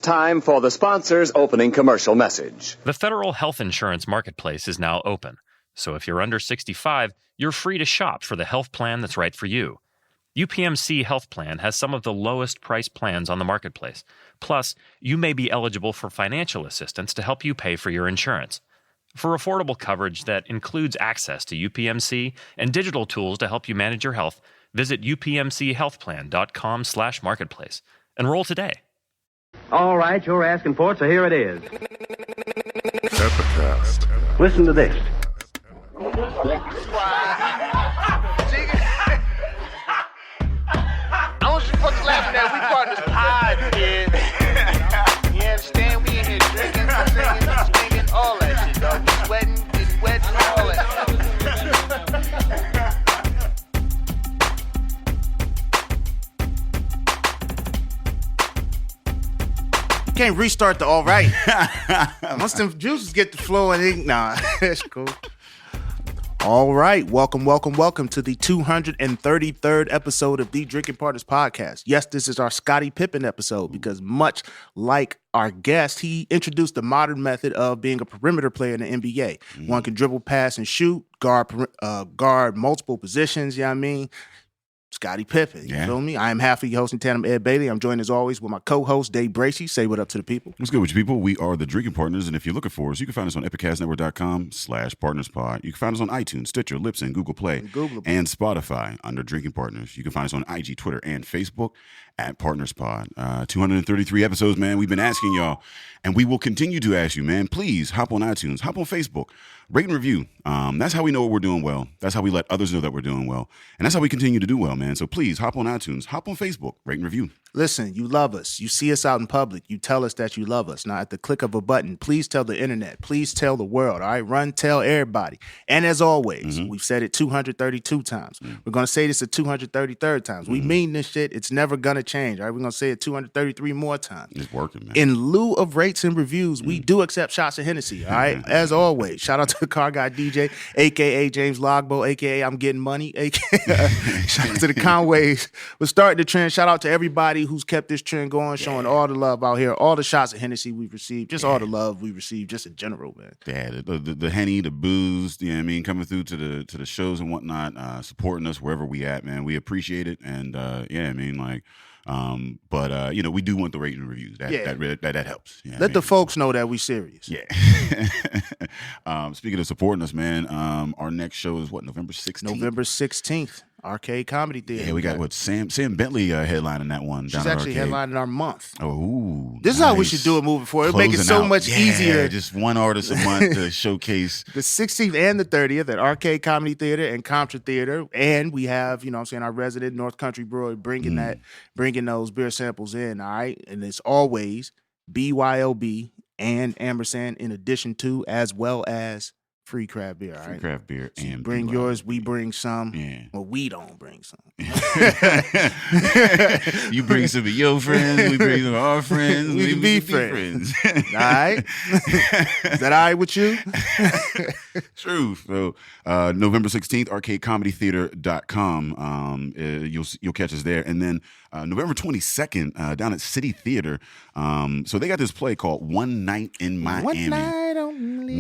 Time for the sponsor's opening commercial message. The federal health insurance marketplace is now open, so if you're under 65, you're free to shop for the health plan that's right for you. UPMC Health Plan has some of the lowest price plans on the marketplace. Plus, you may be eligible for financial assistance to help you pay for your insurance. For affordable coverage that includes access to UPMC and digital tools to help you manage your health, visit upmchealthplan.com/marketplace. Enroll today. All right, you're asking for it, so here it is. Epicast. Listen to this. I want you folks laughing at we partners pod, kid. You understand? We in here drinking, singing, swinging, all that shit, dog. We sweating, getting wet, and all that. Can't restart the all right. Once them juices get the flow, and nah, that's cool. All right, welcome to the 233rd episode of the Drinking Partners Podcast. Yes, this is our Scottie Pippen episode because much like our guest, he introduced the modern method of being a perimeter player in the NBA. One can dribble, pass, and shoot, guard multiple positions, you know what I mean? Scottie Pippen, you feel me? I am half of your host in tandem, Ed Bailey. I'm joined as always with my co-host, Dave Bracey. Say what up to the people. What's good with you people? We are the Drinking Partners, and if you're looking for us, you can find us on epicastnetwork.com/partnerspod. You can find us on iTunes, Stitcher, Libsyn, Google Play, and Spotify under Drinking Partners. You can find us on IG, Twitter, and Facebook at PartnersPod. 233 episodes, man. We've been asking y'all, and we will continue to ask you, man. Please hop on iTunes, hop on Facebook, rate and review. That's how we know we're doing well. That's how we let others know that we're doing well. And that's how we continue to do well, man. So please hop on iTunes, hop on Facebook, rate and review. Listen, you love us. You see us out in public. You tell us that you love us. Now, at the click of a button, please tell the internet. Please tell the world. All right, run, tell everybody. And as always, we've said it 232 times. We're going to say this a 233rd times. We mean this shit. It's never going to change. All right, we're going to say it 233 more times. It's working, man. In lieu of rates and reviews, we do accept shots of Hennessy. All right, as always. Shout out to the Car Guy DJ, a.k.a. James Logbo, a.k.a. I'm Getting Money, a.k.a. Shout out to the Conways. We're starting the trend. Shout out to everybody who's kept this trend going, showing all the love out here, all the shots of Hennessy we've received, just all the love we received, just in general, man. Yeah, the Henny, the booze, you know what I mean, coming through to the shows and whatnot, supporting us wherever we at, man. We appreciate it, and we do want the rating and reviews. That helps. You know Let the folks know that we serious. Yeah. Speaking of supporting us, man, our next show is what, November 16th? November 16th. Arcade Comedy Theater. Yeah, we got Sam Bentley headlining that one. She's actually headlining our month. Oh, this is how we should do it moving forward. It'll make it so much easier. Just one artist a month to showcase. The 16th and the 30th at Arcade Comedy Theater and Contra Theater. And we have, our resident North Country Brewery bringing those beer samples in, all right? And it's always BYOB and Ampersand in addition to, as well as free craft beer, all right? Free craft beer. So and bring yours, we bring some. Yeah. Well, we don't bring some. You bring some of your friends, we bring some of our friends. We can be friends. All right? Is that all right with you? True. So November 16th, arcadecomedytheater.com. You'll catch us there. And then November 22nd, down at City Theater. So they got this play called One Night in Miami.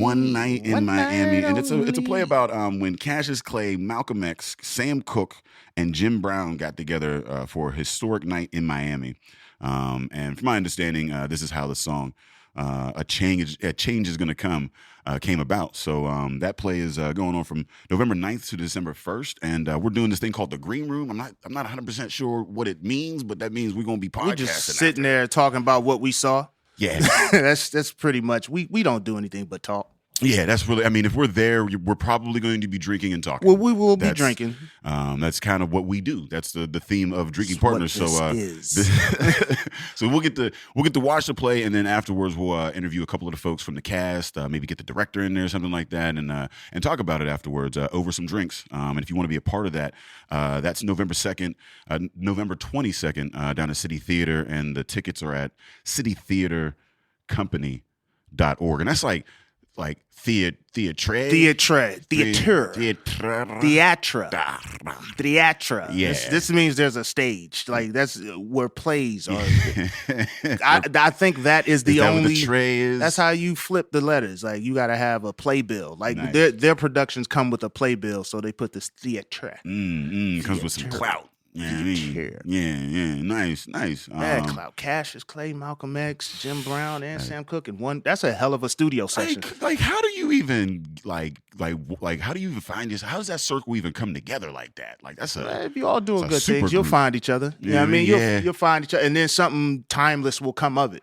One Night in Miami. And it's a play about when Cassius Clay, Malcolm X, Sam Cooke, and Jim Brown got together for a historic night in Miami. And from my understanding, this is how the song A Change is Gonna Come came about. So that play is going on from November 9th to December 1st. And we're doing this thing called the Green Room. I'm not 100% sure what it means, but that means we're going to be podcasting. We're just sitting there talking about what we saw. Yeah. that's pretty much, we don't do anything but talk. Yeah, that's really, if we're there, we're probably going to be drinking and talking. Well, we will be drinking. That's kind of what we do. That's the theme of Drinking Partners. So we'll get to watch the play, and then afterwards we'll interview a couple of the folks from the cast, maybe get the director in there, something like that, and talk about it afterwards over some drinks. And if you want to be a part of that, that's November 22nd, down at City Theater, and the tickets are at citytheatercompany.org. And that's like like theatre. Yeah. This means there's a stage. Like that's where plays are. I think that is the only. What the tray is? That's how you flip the letters. Like you got to have a playbill. Like their productions come with a playbill, so they put this theatre. Comes with some clout. Yeah, yeah, nice. Clout. Cassius Clay, Malcolm X, Jim Brown, and Sam Cooke, and that's a hell of a studio session. Like, how do you even like how do you even find this? How does that circle even come together like that? Like that's if you all doing good things, group. you'll find each other. You know what I mean? You'll find each other, and then something timeless will come of it.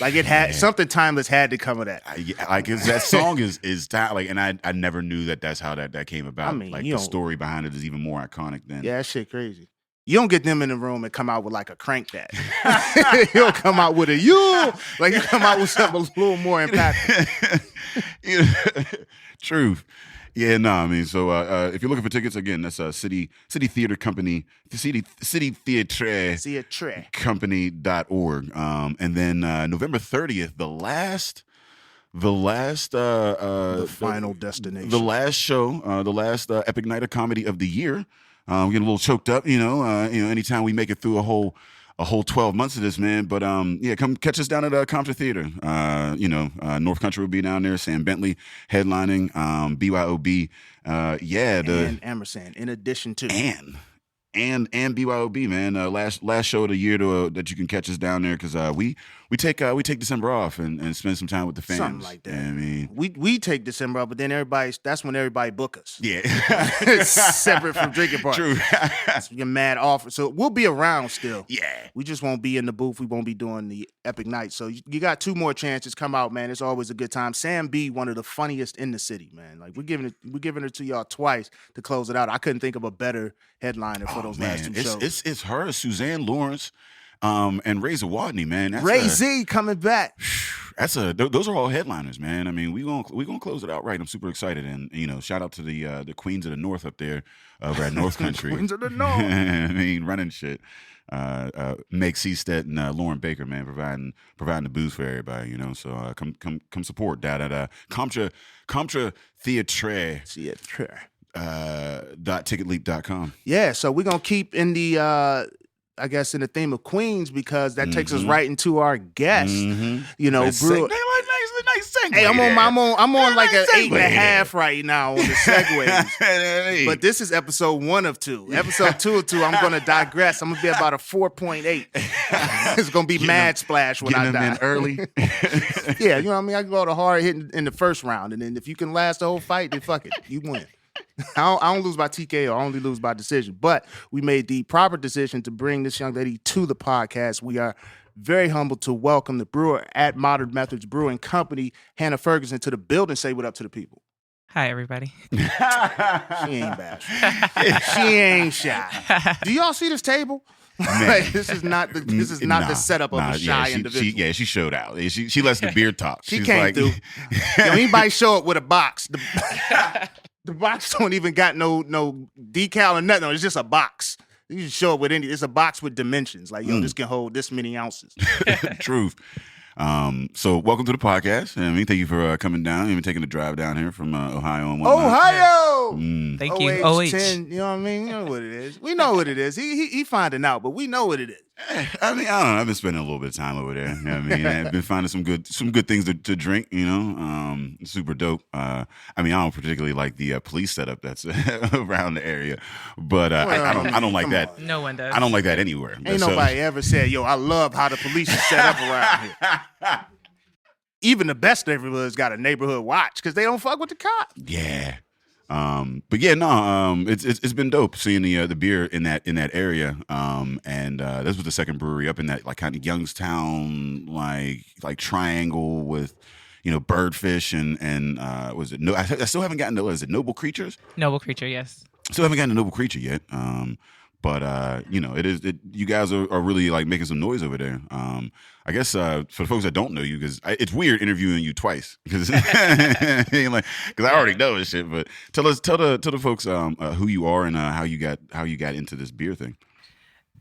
Like it had something timeless had to come of that. That song is like, and I never knew that's how that came about. I mean, like the story behind it is even more iconic than. Yeah, that shit crazy. You don't get them in the room and come out with like a crank that. You'll come out with you come out with something a little more impactful. Truth. Yeah, no, I mean, so if you're looking for tickets, again, that's City Theater Company, City Theatre Company.org. And then November 30th, the final destination, the last show, the last epic night of comedy of the year. We're getting a little choked up, anytime we make it through a whole 12 months of this, man. But come catch us down at Compton Theater. North Country will be down there. Sam Bentley headlining. BYOB. And Emerson. In addition to and BYOB, man. Last show of the year that you can catch us down there because we take December off and spend some time with the fans. Something like that. Yeah, I mean, we take December off, but then that's when everybody book us. Yeah, it's separate from drinking parties. True. So you're mad offer. So we'll be around still. Yeah, we just won't be in the booth. We won't be doing the epic night. So you got 2 more chances. Come out, man. It's always a good time. Sam B, one of the funniest in the city, man. Like we're giving it to y'all twice to close it out. I couldn't think of a better headliner for those last 2 shows. It's her, Suzanne Lawrence. And Ray Zawadney, man. Ray Z coming back. Those are all headliners, man. I mean, we gonna close it out right. I'm super excited, and shout out to the Queens of the North up there over at North Country. Queens of the North. I mean, running shit. Meg Seastead and Lauren Baker, man, providing the booze for everybody. So come support that at Comtra Theatre. .ticketleap.com. Yeah, so we're gonna keep in the I guess in the theme of Queens because that takes us right into our guest. Brewer. Nice segue. Hey, I'm on like an 8.5 right now on the segues. But this is episode 1 of 2. Episode 2 of 2, I'm gonna digress. I'm gonna be about a 4.8. It's gonna be mad splash when I die. In early. Yeah, you know what I mean? I can go to hard hitting in the first round, and then if you can last the whole fight, then fuck it, you win. I don't lose by TKO. I only lose by decision. But we made the proper decision to bring this young lady to the podcast. We are very humbled to welcome the brewer at Modern Methods Brewing Company, Hannah Ferguson, to the building. Say what up to the people. Hi, everybody. She ain't bashful. She ain't shy. Do y'all see this table? Like, this is not the setup of a shy individual. She showed out. She lets the beer talk. She came through. Anybody show up with a box. The box don't even got no decal or nothing. It's just a box. You just show up with it's a box with dimensions. Like, this can hold this many ounces. Truth. So welcome to the podcast. I mean, thank you for coming down, even taking the drive down here from Ohio and whatnot. Ohio! Thank you. OH 10, you know what I mean? You know what it is. We know what it is. He finding out, but we know what it is. I mean, I don't know. I've been spending a little bit of time over there. You know what I mean? I've been finding some good things to drink, super dope. I don't particularly like the police setup that's around the area, but I don't like that. No one does. I don't like that anywhere. Ain't nobody ever said, yo, I love how the police is set up around here. Even the best neighborhoods got a neighborhood watch because they don't fuck with the cop. Yeah. But yeah, no, it's been dope seeing the beer in that area. And this was the second brewery up in that like kind of Youngstown like triangle with Birdfish and was it no? I still haven't gotten to. Is it Noble Creatures? Noble Creature, yes. Still haven't gotten to Noble Creature yet. But you guys are really like making some noise over there. I guess for the folks that don't know you, because it's weird interviewing you twice because I already know this shit. But tell the folks who you are and how you got into this beer thing.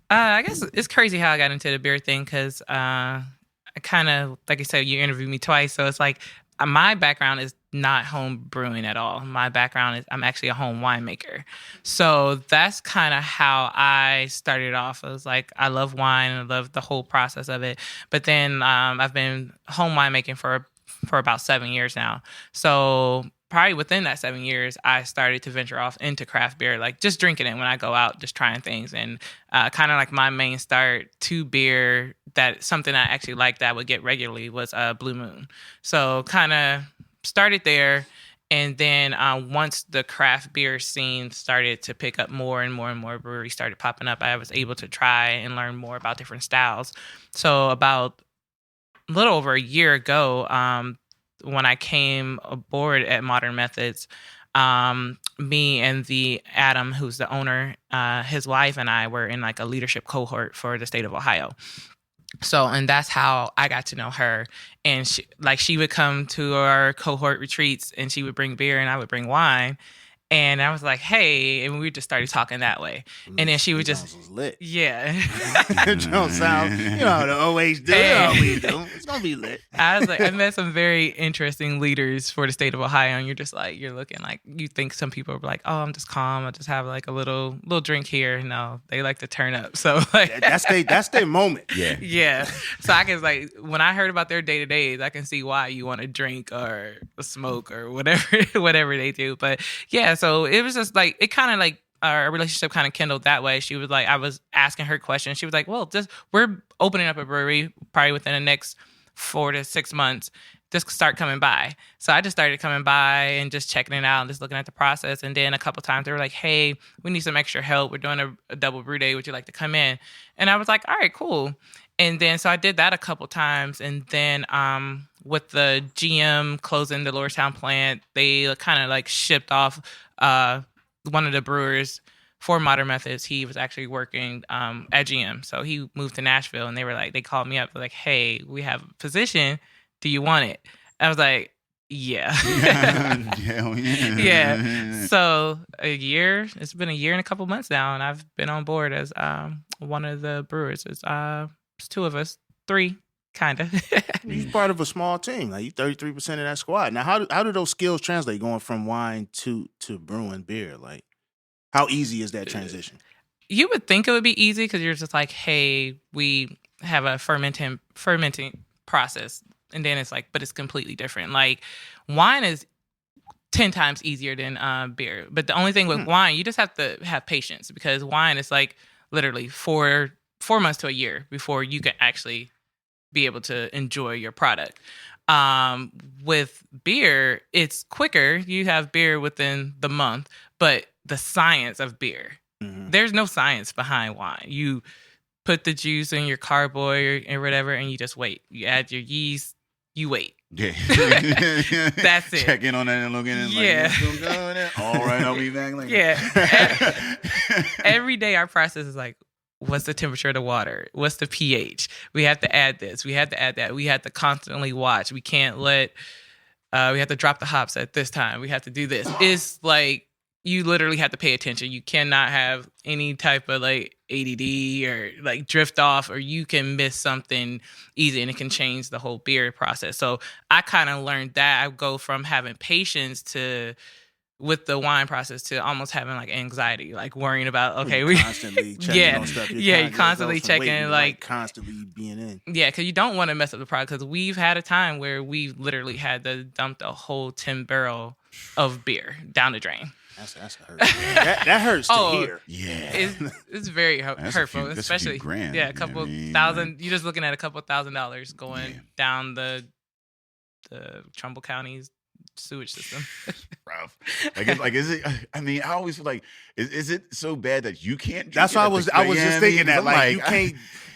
I guess it's crazy how I got into the beer thing because I kind of, like I said, you interviewed me twice, so it's like my background is not home brewing at all. My background is I'm actually a home winemaker. So that's kind of how I started off. I was like, I love wine and I love the whole process of it. But then I've been home winemaking for about 7 years now. So probably within that 7 years, I started to venture off into craft beer, like just drinking it when I go out, just trying things. And kind of like my main start to beer, that something I actually liked that I would get regularly was Blue Moon. So kind of started there. And then once the craft beer scene started to pick up more and more and more breweries started popping up, I was able to try and learn more about different styles. So about a little over a year ago, when I came aboard at Mordern Methods, me and Adam, who's the owner, his wife and I were in like a leadership cohort for the state of Ohio. So, and that's how I got to know her. And she would come to our cohort retreats and she would bring beer and I would bring wine. And I was like, hey, and we just started talking that way. And then she would just, was lit. Yeah. It don't sound, the OH do. We do. It's going to be lit. I was like, I met some very interesting leaders for the state of Ohio. And you're just like, you're looking like, you think some people are like, oh, I'm just calm. I just have like a little drink here. No, they like to turn up. So like, that's their moment. Yeah. yeah. So I can like, when I heard about their day-to-days, I can see why you want to drink or smoke or whatever they do. But yeah, so it was just like, it kind of like our relationship kind of kindled that way. She was like, I was asking her questions. She was like, well, we're opening up a brewery probably within the next 4 to 6 months. Just start coming by. So I just started coming by and just checking it out and just looking at the process. And then a couple times they were like, hey, we need some extra help. We're doing a double brew day. Would you like to come in? And I was like, all right, cool. And then so I did that a couple times. And then with the GM closing the Lordstown plant, they kind of like shipped off one of the brewers for Mordern Methods. He was actually working at GM. So he moved to Nashville and they called me up. They're like, hey, we have a position. Do you want it? I was like, yeah. Hell yeah. Yeah. So it's been a year and a couple months now. And I've been on board as one of the brewers. It's 2 of us, 3. Kind of. You're part of a small team. Like, you 33% of that squad. Now, how do those skills translate going from wine to brewing beer? Like, how easy is that transition? You would think it would be easy because you're just like, hey, we have a fermenting process. And then it's like, but it's completely different. Like, wine is 10 times easier than beer. But the only thing with wine, you just have to have patience because wine is like literally 4 months to a year before you can actually be able to enjoy your product. With beer, it's quicker. You have beer within the month, but the science of beer, there's no science behind wine. You put the juice in your carboy or whatever, and you just wait. You add your yeast, you wait. Yeah. That's it. Check in on that and look in and Yeah. like, still going in? All right, I'll be back later. Yeah. Every day our process is like, what's the temperature of the water? What's the pH? We have to add this. We have to add that. We have to constantly watch. We can't we have to drop the hops at this time. We have to do this. It's like, you literally have to pay attention. You cannot have any type of like ADD or like drift off, or you can miss something easy and it can change the whole beer process. So I kind of learned that. I go from having patience with the wine process to almost having like anxiety, like worrying about, okay, we constantly checking on stuff. You're constantly checking, like constantly being in. Yeah, because you don't want to mess up the product. Because we've had a time where we literally had to dump the whole 10 barrel of beer down the drain. That's hurt. that hurts to hear. Yeah, it's very hurtful, especially grand. Yeah, a couple thousand. You're just looking at a couple $1,000s going down the Trumbull County's sewage system. Rough. Like, is it? I mean, I always feel like, is it so bad that you can't drink That's it why at I was the, just thinking that, I'm like, you can't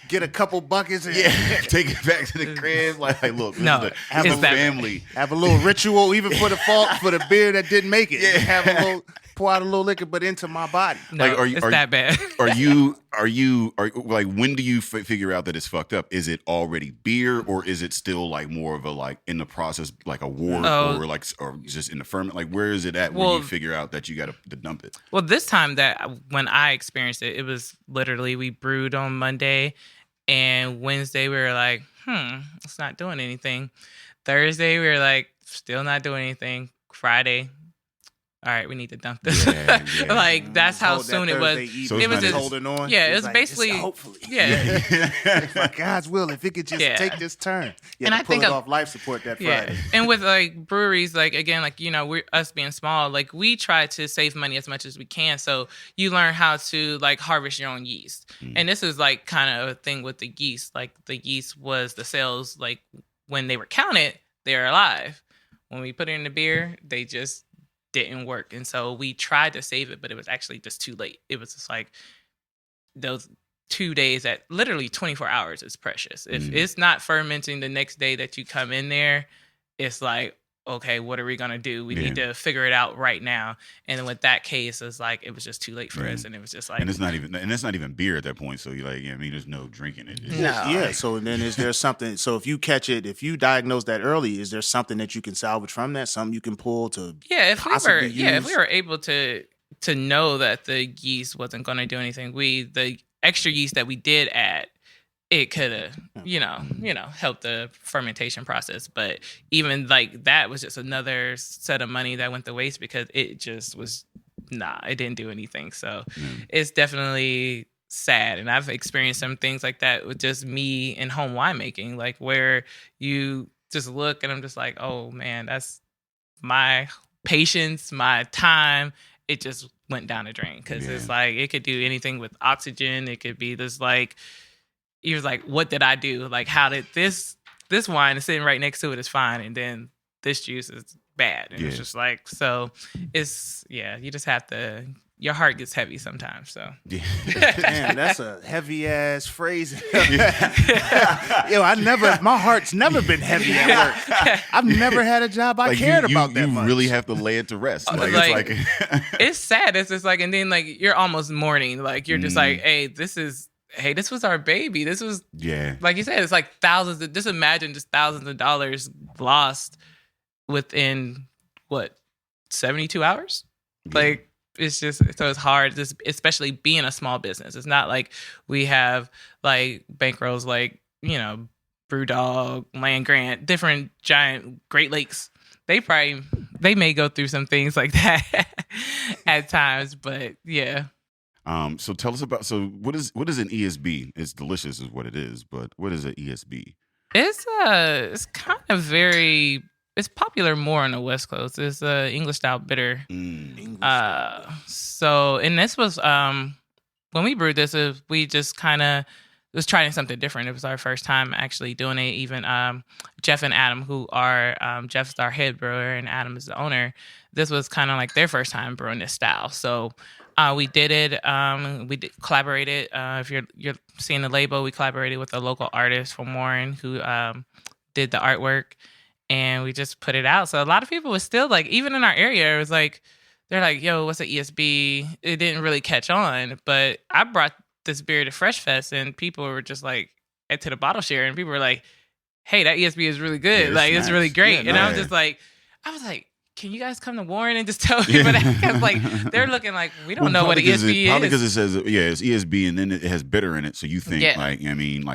get a couple buckets and take it back to the crib. Like look, no, have a family, have a little ritual, even for the beer that didn't make it. Yeah. Have a little, pour out a little liquor, but into my body. No, like, it's that bad. Are you like, when do you figure out that it's fucked up? Is it already beer, or is it still like more of a like in the process, like a wort, or just in the ferment? Like, where is it at when you figure out that you got to dump it? Well, this time when I experienced it, it was literally we brewed on Monday. And Wednesday, we were like, it's not doing anything. Thursday, we were like, still not doing anything. Friday, all right, we need to dump this. Like, that's how soon it was. So it was just holding on. Yeah, it was basically hopefully. Yeah. By God's will, if it could just take this turn. You And have I to pull think it off life support that Friday. And with like breweries, like again, like we're us being small, like we try to save money as much as we can. So you learn how to like harvest your own yeast. And this is like kind of a thing with the yeast. Like the yeast was the cells, like when they were counted, they're alive. When we put it in the beer, they just didn't work. And so we tried to save it, but it was actually just too late. It was just like those 2 days at literally 24 hours is precious. If it's not fermenting the next day that you come in there, it's like, okay, what are we going to do? We need to figure it out right now. And then with that case, it's like, it was just too late for us. And it was just like, and it's not even beer at that point. So you're like, there's no drinking it. No. Yeah. So then is there something, so if you catch it, if you diagnose that early, is there something that you can salvage from that? Something you can pull to if possibly if we use? were able to know that the yeast wasn't going to do anything, the extra yeast that we did add, it could have, helped the fermentation process. But even like that was just another set of money that went to waste because it just was, it didn't do anything. So it's definitely sad. And I've experienced some things like that with just me in home winemaking, like where you just look and I'm just like, oh man, that's my patience, my time. It just went down the drain because it's like, it could do anything with oxygen. It could be this like, he was like, what did I do? Like, how did this wine is sitting right next to it is fine. And then this juice is bad. And it's just like, so it's, you just have to, your heart gets heavy sometimes. So, Damn, that's a heavy ass phrase. Yo, my heart's never been heavy at work. I've never had a job I cared about that much. You really have to lay it to rest. Like, it's sad. It's just like, and then like, you're almost mourning. Like, you're just like, this was our baby. This was, like you said, it's like thousands. Just imagine just thousands of dollars lost within 72 hours? Like, it's just, so it's hard, just especially being a small business. It's not like we have like bankrolls like, Brewdog, Land Grant, different giant Great Lakes. They may go through some things like that at times, but yeah. So tell us about, what is an ESB? It's delicious is what it is, but what is an ESB? It's kind of it's popular more on the West Coast. It's English style bitter. So, and this was, when we brewed this, we just kind of was trying something different. It was our first time actually doing it. Even Jeff and Adam, who are, Jeff's our head brewer and Adam is the owner. This was kind of like their first time brewing this style. So, we did it. We collaborated. If you're seeing the label, we collaborated with a local artist from Mordern who did the artwork, and we just put it out. So a lot of people was still like, even in our area, it was like, they're like, "Yo, what's an ESB?" It didn't really catch on, but I brought this beer to Fresh Fest, and people were just like, to the bottle share, and people were like, "Hey, that ESB is really good. It's really great." And I was like, can you guys come to Warren and just tell people that? Because like they're looking like we don't know what ESB is. Probably because it says it's ESB and then it has bitter in it, so you think like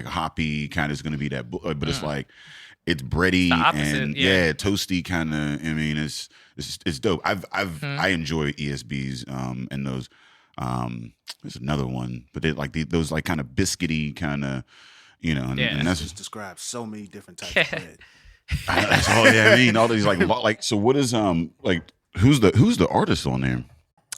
hoppy kind of is going to be that, but it's like it's bready and toasty kind of. I mean, it's dope. I enjoy ESBs and those. There's another one, but they like those like kind of biscuity kind of, and that's just describes so many different types of bread. That's all. I mean, all these like. So what is who's the artist on there?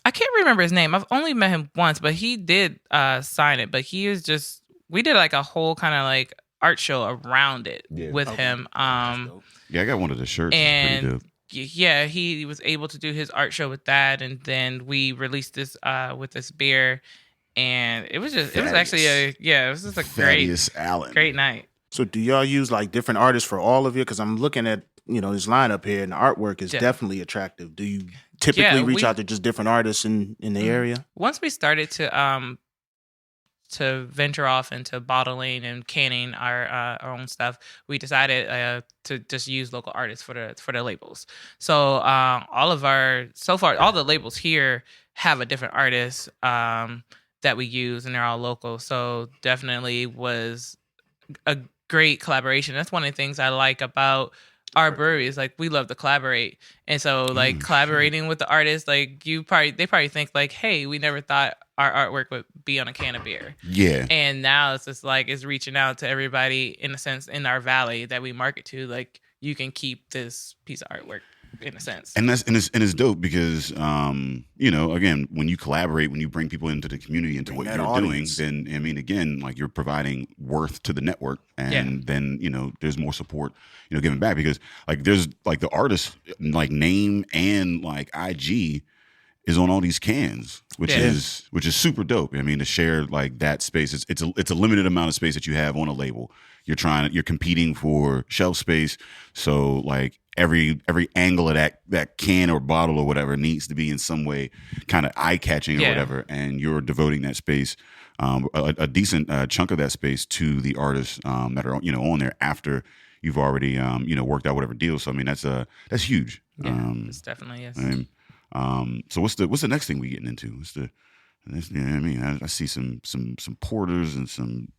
I can't remember his name. I've only met him once, but he did sign it. But he is we did like a whole kind of like art show around it with him. I got one of the shirts. And he was able to do his art show with that, and then we released this with this beer, and it was just a great night. So do y'all use like different artists for all of you? Because I'm looking at, this lineup here and the artwork is definitely attractive. Do you typically reach out to just different artists in the area? Once we started to venture off into bottling and canning our own stuff, we decided to just use local artists for the labels. So all the labels here have a different artist that we use, and they're all local. So definitely was a great collaboration. That's one of the things I like about our brewery is like we love to collaborate, and so like collaborating with the artists, like they probably think like, hey, we never thought our artwork would be on a can of beer. Yeah. And now it's just like it's reaching out to everybody in a sense in our valley that we market to. Like you can keep this piece of artwork in a sense. And it's dope because you know, again, when you collaborate, when you bring people into the community, into what you're audience. doing, then I mean, again, like you're providing worth to the network, and then you know, there's more support, you know, giving back because like there's like the artist like name and like IG is on all these cans, which is super dope. I mean, to share like that space, it's a limited amount of space that you have on a label. You're competing for shelf space, so like every angle of that can or bottle or whatever needs to be in some way kind of eye catching or whatever, and you're devoting that space, a decent chunk of that space to the artists that are, you know, on there after you've already you know, worked out whatever deal. So I mean, that's huge. It's definitely is. So what's the next thing we getting into? You know what I mean, I see some porters and some.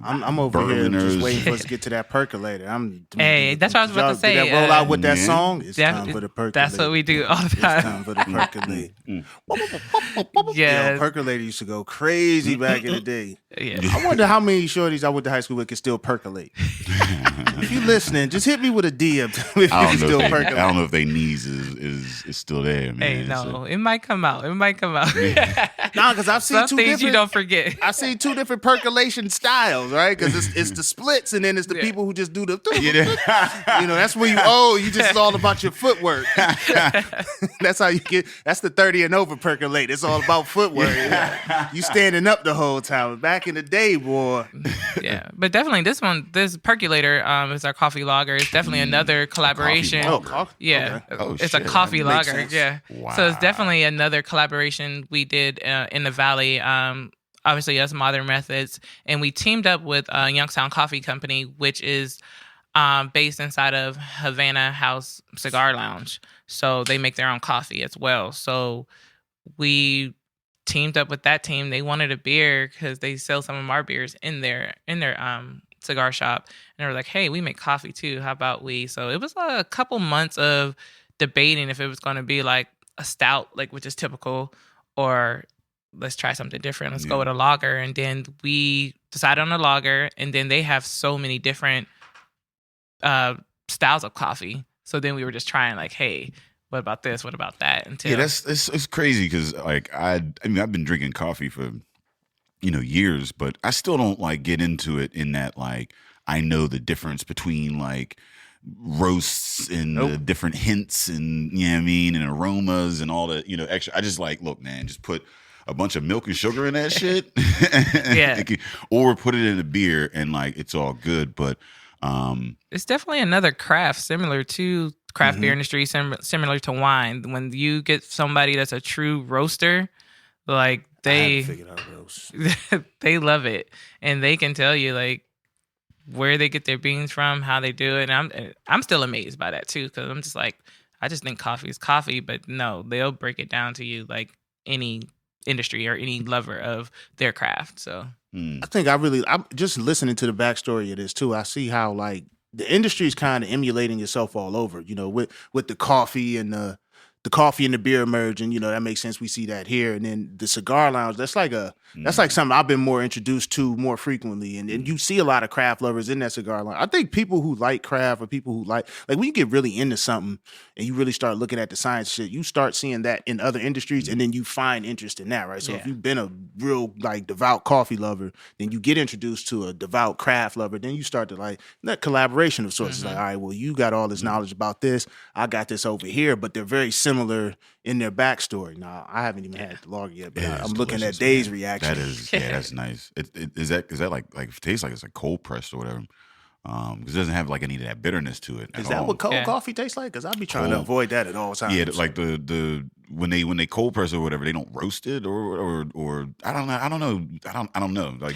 I'm over here just waiting for us to get to that percolator. That's what I was about to say. Did that roll out with that song? It's time for the percolator. That's what we do all the time. It's time for the percolator. Yo, percolator used to go crazy back in the day. Yeah. I wonder how many shorties I went to high school with could still percolate. If you listening, just hit me with a DM if you can still percolate. I don't know if their knees is still there, man. Hey, no, it might come out. Nah, because I've seen some things you don't forget. I've seen two different percolation styles, right? Because it's the splits, and then it's the people who just do the. You know, that's where you just all about your footwork. That's how you get. That's the 30 and over percolate. It's all about footwork. You standing up the whole time. Back in the day, boy. Yeah, but definitely this percolator is our coffee lager. It's definitely another collaboration. Coffee. Yeah, okay. It's a coffee lager. Sense. Yeah, so it's definitely another collaboration we did in the valley. Obviously, us Modern Methods, and we teamed up with Youngstown Coffee Company, which is based inside of Havana House Cigar Lounge. So they make their own coffee as well. So we teamed up with that team. They wanted a beer because they sell some of our beers in their cigar shop, and they were like, "Hey, we make coffee too. How about we?" So it was a couple months of debating if it was going to be like a stout, like which is typical, or let's try something different. Let's go with a lager. And then we decided on a lager, and then they have so many different styles of coffee. So then we were just trying like, hey, what about this? What about that? Until it's crazy because like I mean I've been drinking coffee for, you know, years, but I still don't like get into it in that like I know the difference between like roasts and the different hints and, you know what I mean, and aromas and all the, you know, extra. I just like, look, man, just put a bunch of milk and sugar in that shit. Or put it in a beer and like it's all good. But it's definitely another craft similar to craft beer industry, similar to wine. When you get somebody that's a true roaster, like they they love it, and they can tell you like where they get their beans from, how they do it. And I'm still amazed by that too, because I'm just like, I just think coffee is coffee, but no, they'll break it down to you like any industry or any lover of their craft. So I think I'm just listening to the backstory of this too. I see how like the industry is kind of emulating itself all over, you know, with the coffee and the coffee and the beer merging, you know, that makes sense. We see that here. And then the cigar lounge, that's like something I've been more introduced to more frequently. And you see a lot of craft lovers in that cigar lounge. I think people who like craft or people who like when you get really into something and you really start looking at the science shit, you start seeing that in other industries and then you find interest in that, right? So if you've been a real like devout coffee lover, then you get introduced to a devout craft lover, then you start to like that collaboration of sorts. It's like, all right, well, you got all this knowledge about this. I got this over here, but they're very similar in their backstory. Now, I haven't even had the lager yet, but I'm looking at Dave's reaction. That is, that's nice. Is that like it tastes like it's like cold pressed or whatever? Because it doesn't have like any of that bitterness to it. Is that what cold coffee tastes like? Because I'd be trying to avoid that at all times. Yeah, like the when they cold press or whatever, they don't roast it or I don't know. Like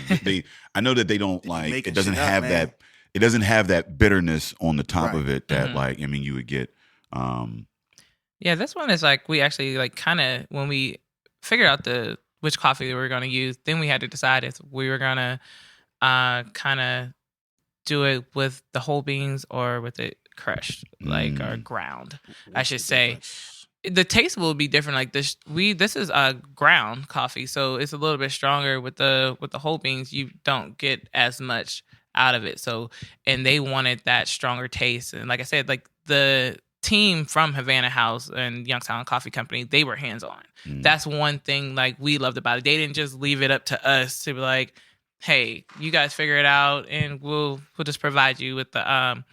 I know that they don't like it doesn't have that. It doesn't have that bitterness on the top of it that like I mean you would get. Yeah, this one is like we actually like kind of when we figured out which coffee we were going to use, then we had to decide if we were going to kind of do it with the whole beans or with it crushed, like or ground, I should say. The taste will be different. Like this is a ground coffee, so it's a little bit stronger with the whole beans. You don't get as much out of it. So, and they wanted that stronger taste. And like I said, like the team from Havana House and Youngstown Coffee Company, they were hands-on. That's one thing like we loved about it. They didn't just leave it up to us to be like, hey, you guys figure it out and we'll just provide you with the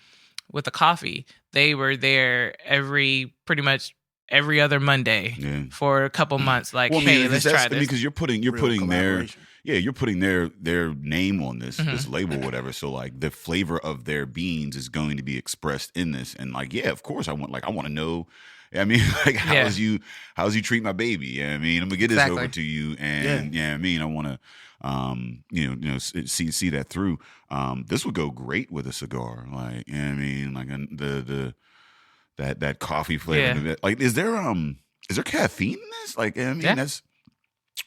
coffee. They were there pretty much every other Monday for a couple months. Like, hey, let's try this. Because you're putting their name on this label, whatever. So like the flavor of their beans is going to be expressed in this, and like, yeah, of course, I want to know. I mean, like, how's you treat my baby? Yeah, I mean, I'm gonna get this over to you, and I mean, I want to, see that through. This would go great with a cigar, like, I mean, like that coffee flavor. Yeah. Like, is there caffeine in this? Like, I mean, that's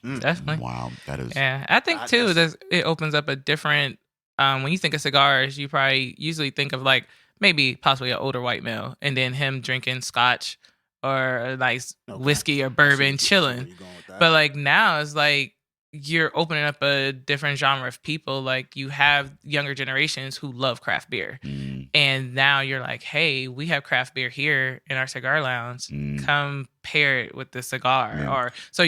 definitely wow. That is. Yeah, I think too that it opens up a different. When you think of cigars, you probably usually think of like maybe possibly an older white male, and then him drinking scotch or a nice whiskey or bourbon, chilling. But like now, it's like you're opening up a different genre of people. Like you have younger generations who love craft beer. And now you're like, hey, we have craft beer here in our cigar lounge. Come pair it with the cigar. Yeah. Or so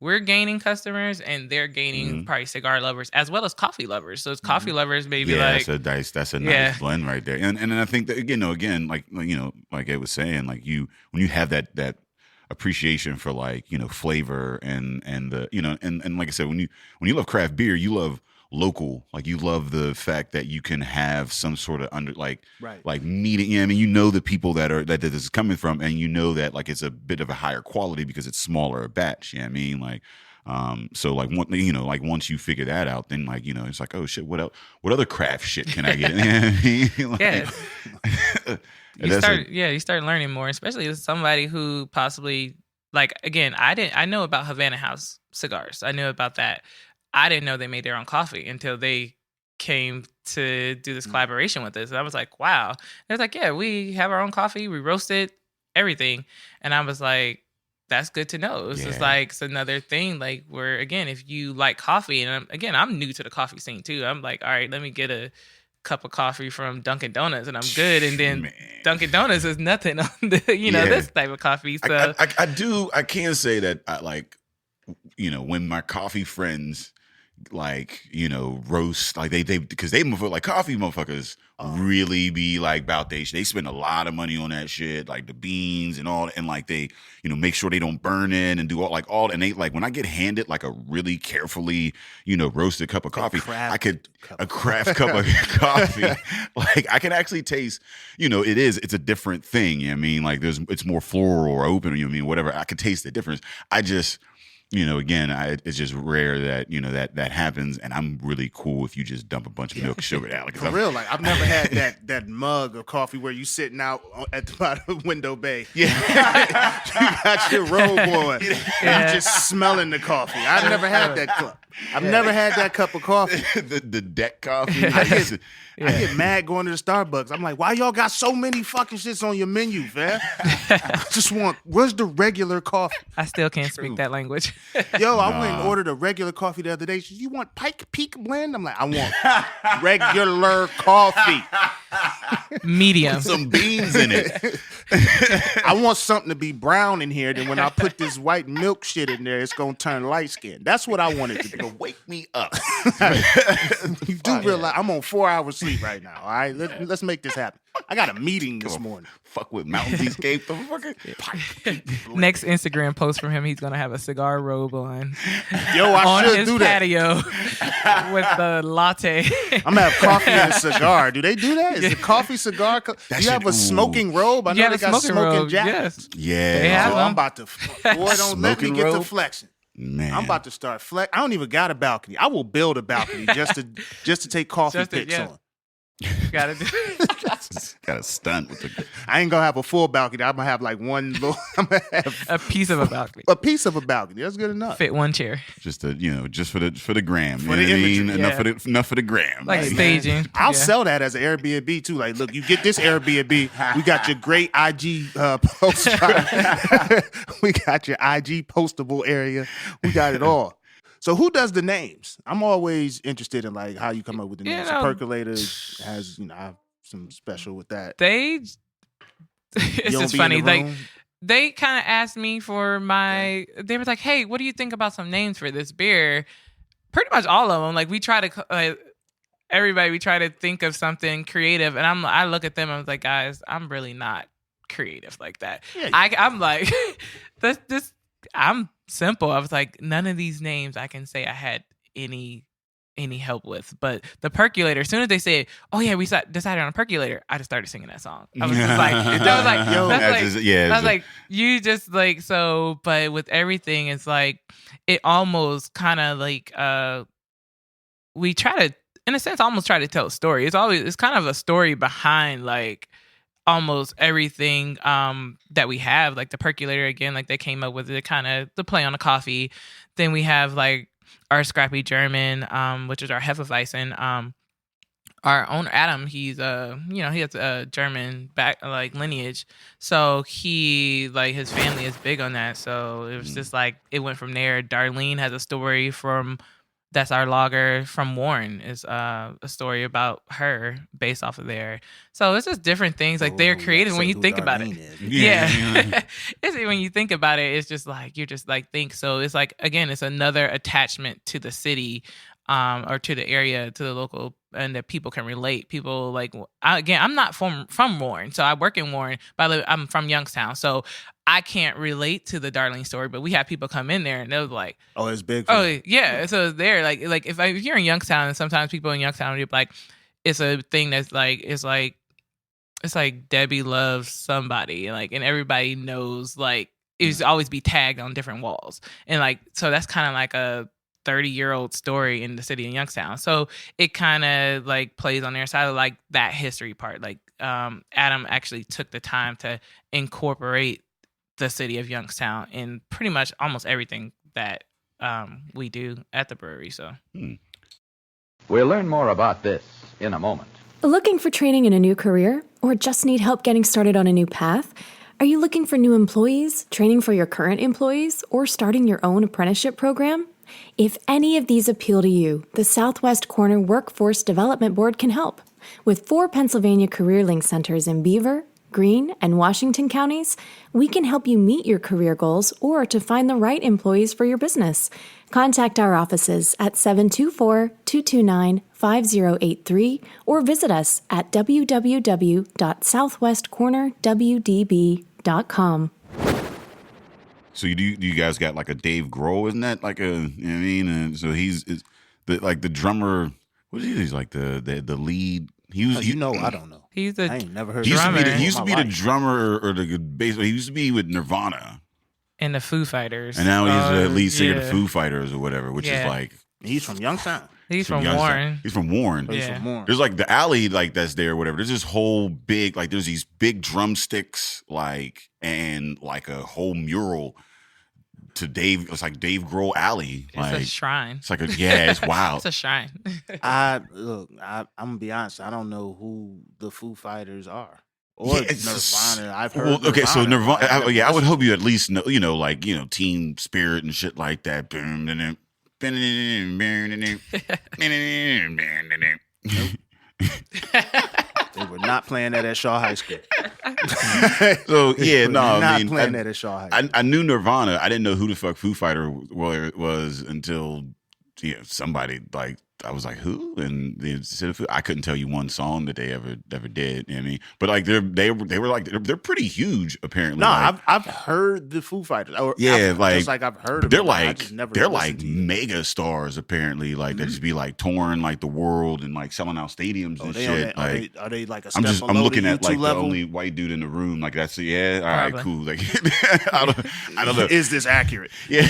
we're gaining customers and they're gaining probably cigar lovers as well as coffee lovers. So it's coffee lovers maybe like that's a nice blend right there. And I think that again, like I was saying, like when you have that appreciation for like, flavor and the, and like I said, when you love craft beer, you love local, like you love the fact that you can have some sort of like meeting. Yeah, I mean, the people that this is coming from, and that like it's a bit of a higher quality because it's smaller batch. Yeah, I mean, like, so like like once you figure that out, then like it's like, oh shit, what else? What other craft shit can I get? You start learning more, especially as somebody who possibly like again, I know about Havana House cigars. I knew about that. I didn't know they made their own coffee until they came to do this collaboration with us. And I was like, wow. They're like, yeah, we have our own coffee. We roast it, everything. And I was like, that's good to know. It's just like, it's another thing. Like where, again, if you like coffee, and I'm new to the coffee scene too. I'm like, all right, let me get a cup of coffee from Dunkin' Donuts and I'm good. And then Dunkin' Donuts is nothing on the, this type of coffee. So I can say that I like, when my coffee friends like roast, like they because they like coffee motherfuckers really be like about they spend a lot of money on that shit, like the beans and all, and like they make sure they don't burn in and do all and they like when I get handed like a really carefully roasted cup of coffee, a craft cup of coffee, like I can actually taste it's a different thing. I mean, like it's more floral or open, whatever. I could taste the difference. I just again, it's just rare that that happens, and I'm really cool if you just dump a bunch of milk sugar down. For real, like I've never had that mug of coffee where you sitting out at the bottom of window bay. Yeah, you got your robe on, and you just smelling the coffee. I've never had that cup. I've never had that cup of coffee. the deck coffee. I get mad going to the Starbucks. I'm like, why y'all got so many fucking shits on your menu, man? I just want, where's the regular coffee? I still can't speak that language. Yo, I went and ordered a regular coffee the other day. She said, you want Pike Peak blend? I'm like, I want regular coffee. Medium. Put some beans in it. I want something to be brown in here. Then when I put this white milk shit in there, it's going to turn light skin. That's what I want it to be. Wake me up. You do realize I'm on 4 hours sleep right now. All right, let's make this happen. I got a meeting this morning. Fuck with Mountain Escape. Next Instagram post from him, he's gonna have a cigar robe on. Yo, I should do that. Patio with the latte. I'm gonna have coffee and a cigar. Do they do that? Is it coffee cigar? You have a smoking robe? I know they got smoking jackets. Yeah. They have I'm about to. Boy, don't let me get to flexing. Man. I'm about to start flex. I don't even got a balcony. I will build a balcony just to take coffee pics on. Gotta do. Got a stunt with the. I ain't gonna have a full balcony. I'm gonna have like one little. I'm gonna have A piece of a balcony. a piece of a balcony. That's good enough. Fit one chair. Just just for the gram. For You the know what I mean? imagery, Enough for the gram. Like Hey, staging. I'll Yeah. sell that as an Airbnb too. Like, look, you get this Airbnb. We got your great IG post. We got your IG postable area. We got it all. So who does the names? I'm always interested in like how you come up with the names. So Percolator has, I have some special with that. They it's You don't just be in funny. the Like room? they kind of asked me for my. They were like, "Hey, what do you think about some names for this beer?" Pretty much all of them. Like we try to, everybody, we try to think of something creative, and I look at them. I was like, guys, I'm really not creative like that. Yeah, I'm like, this. I'm simple. I was like, none of these names I can say I had any help with. But the Percolator, as soon as they said, "Oh yeah, we decided on a Percolator," I just started singing that song. I was just like, I was like, you just like so. But with everything, it's like it almost kind of like we try to, in a sense, almost try to tell a story. It's kind of a story behind like almost everything that we have. Like the Percolator again, like they came up with it, kind of the play on the coffee. Then we have like our Scrappy German, which is our Hefeweizen. Our owner Adam, he's he has a German lineage, so he his family is big on that. So it was just like it went from there. Darlene has a story that's our lager from Warren, is a story about her based off of there. So it's just different things like they're creative when you think about it. Yeah. It's when you think about it, it's just like you're just like think. So it's like again, it's another attachment to the city, or to the area, to the local, and that people can relate. People like I'm not from Warren, so I work in Warren, but I'm from Youngstown, so I can't relate to the Darlene story. But we have people come in there and they're like, "Oh, it's big." Oh yeah, so they're like if you're in Youngstown, and sometimes people in Youngstown are like, it's a thing that's like it's like Debbie loves somebody, and everybody knows it's always be tagged on different walls, and so that's kind of like a 30-year-old story in the city of Youngstown. So it kind of plays on their side of that history part. Adam actually took the time to incorporate the city of Youngstown in pretty much almost everything that we do at the brewery. So We'll learn more about this in a moment. Looking for training in a new career, or just need help getting started on a new path? Are you looking for new employees, training for your current employees, or starting your own apprenticeship program? If any of these appeal to you, the Southwest Corner Workforce Development Board can help. With 4 Pennsylvania Career Link centers in Beaver, Greene, and Washington counties, we can help you meet your career goals or to find the right employees for your business. Contact our offices at 724-229-5083 or visit us at www.southwestcornerwdb.com. So you guys got like a Dave Grohl? Isn't that like a, you know what I mean? And so he's the drummer. What is he? He's like the lead. He was. I don't know. he's I ain't never heard. He of him. used to be the drummer or the bass. He used to be with Nirvana, in the Foo Fighters, and now he's the lead singer of the Foo Fighters or whatever. Which is like He's from Youngstown. He's from Youngstown. Warren. He's from Warren. He's Yeah. from Warren. There's like the alley that's there or whatever. There's this whole big there's these big drumsticks and like a whole mural to Dave. It's like Dave Grohl Alley. It's a shrine. It's like it's wild. It's a shrine. I'm gonna be honest. I don't know who the Foo Fighters are or Nirvana. I've heard. Well, okay, so Nirvana. I've I would hope you at least know. Team Spirit and shit like that. They were not playing that at Shaw High School. So yeah, no, not I mean, playing that at Shaw High School. I knew Nirvana. I didn't know who the fuck Foo Fighter was until somebody I was like, who? And they said I couldn't tell you one song that they ever did. You know what I mean, but they're pretty huge apparently. No, I've heard the Foo Fighters. I've heard of they're them. I just never they're listened to them. mega stars apparently. They just be touring the world and selling out stadiums and shit. Are they like a step below I'm looking the at U2 the level? only white dude in the room. That's all right, Probably. cool. I don't know. Is this accurate? Yeah,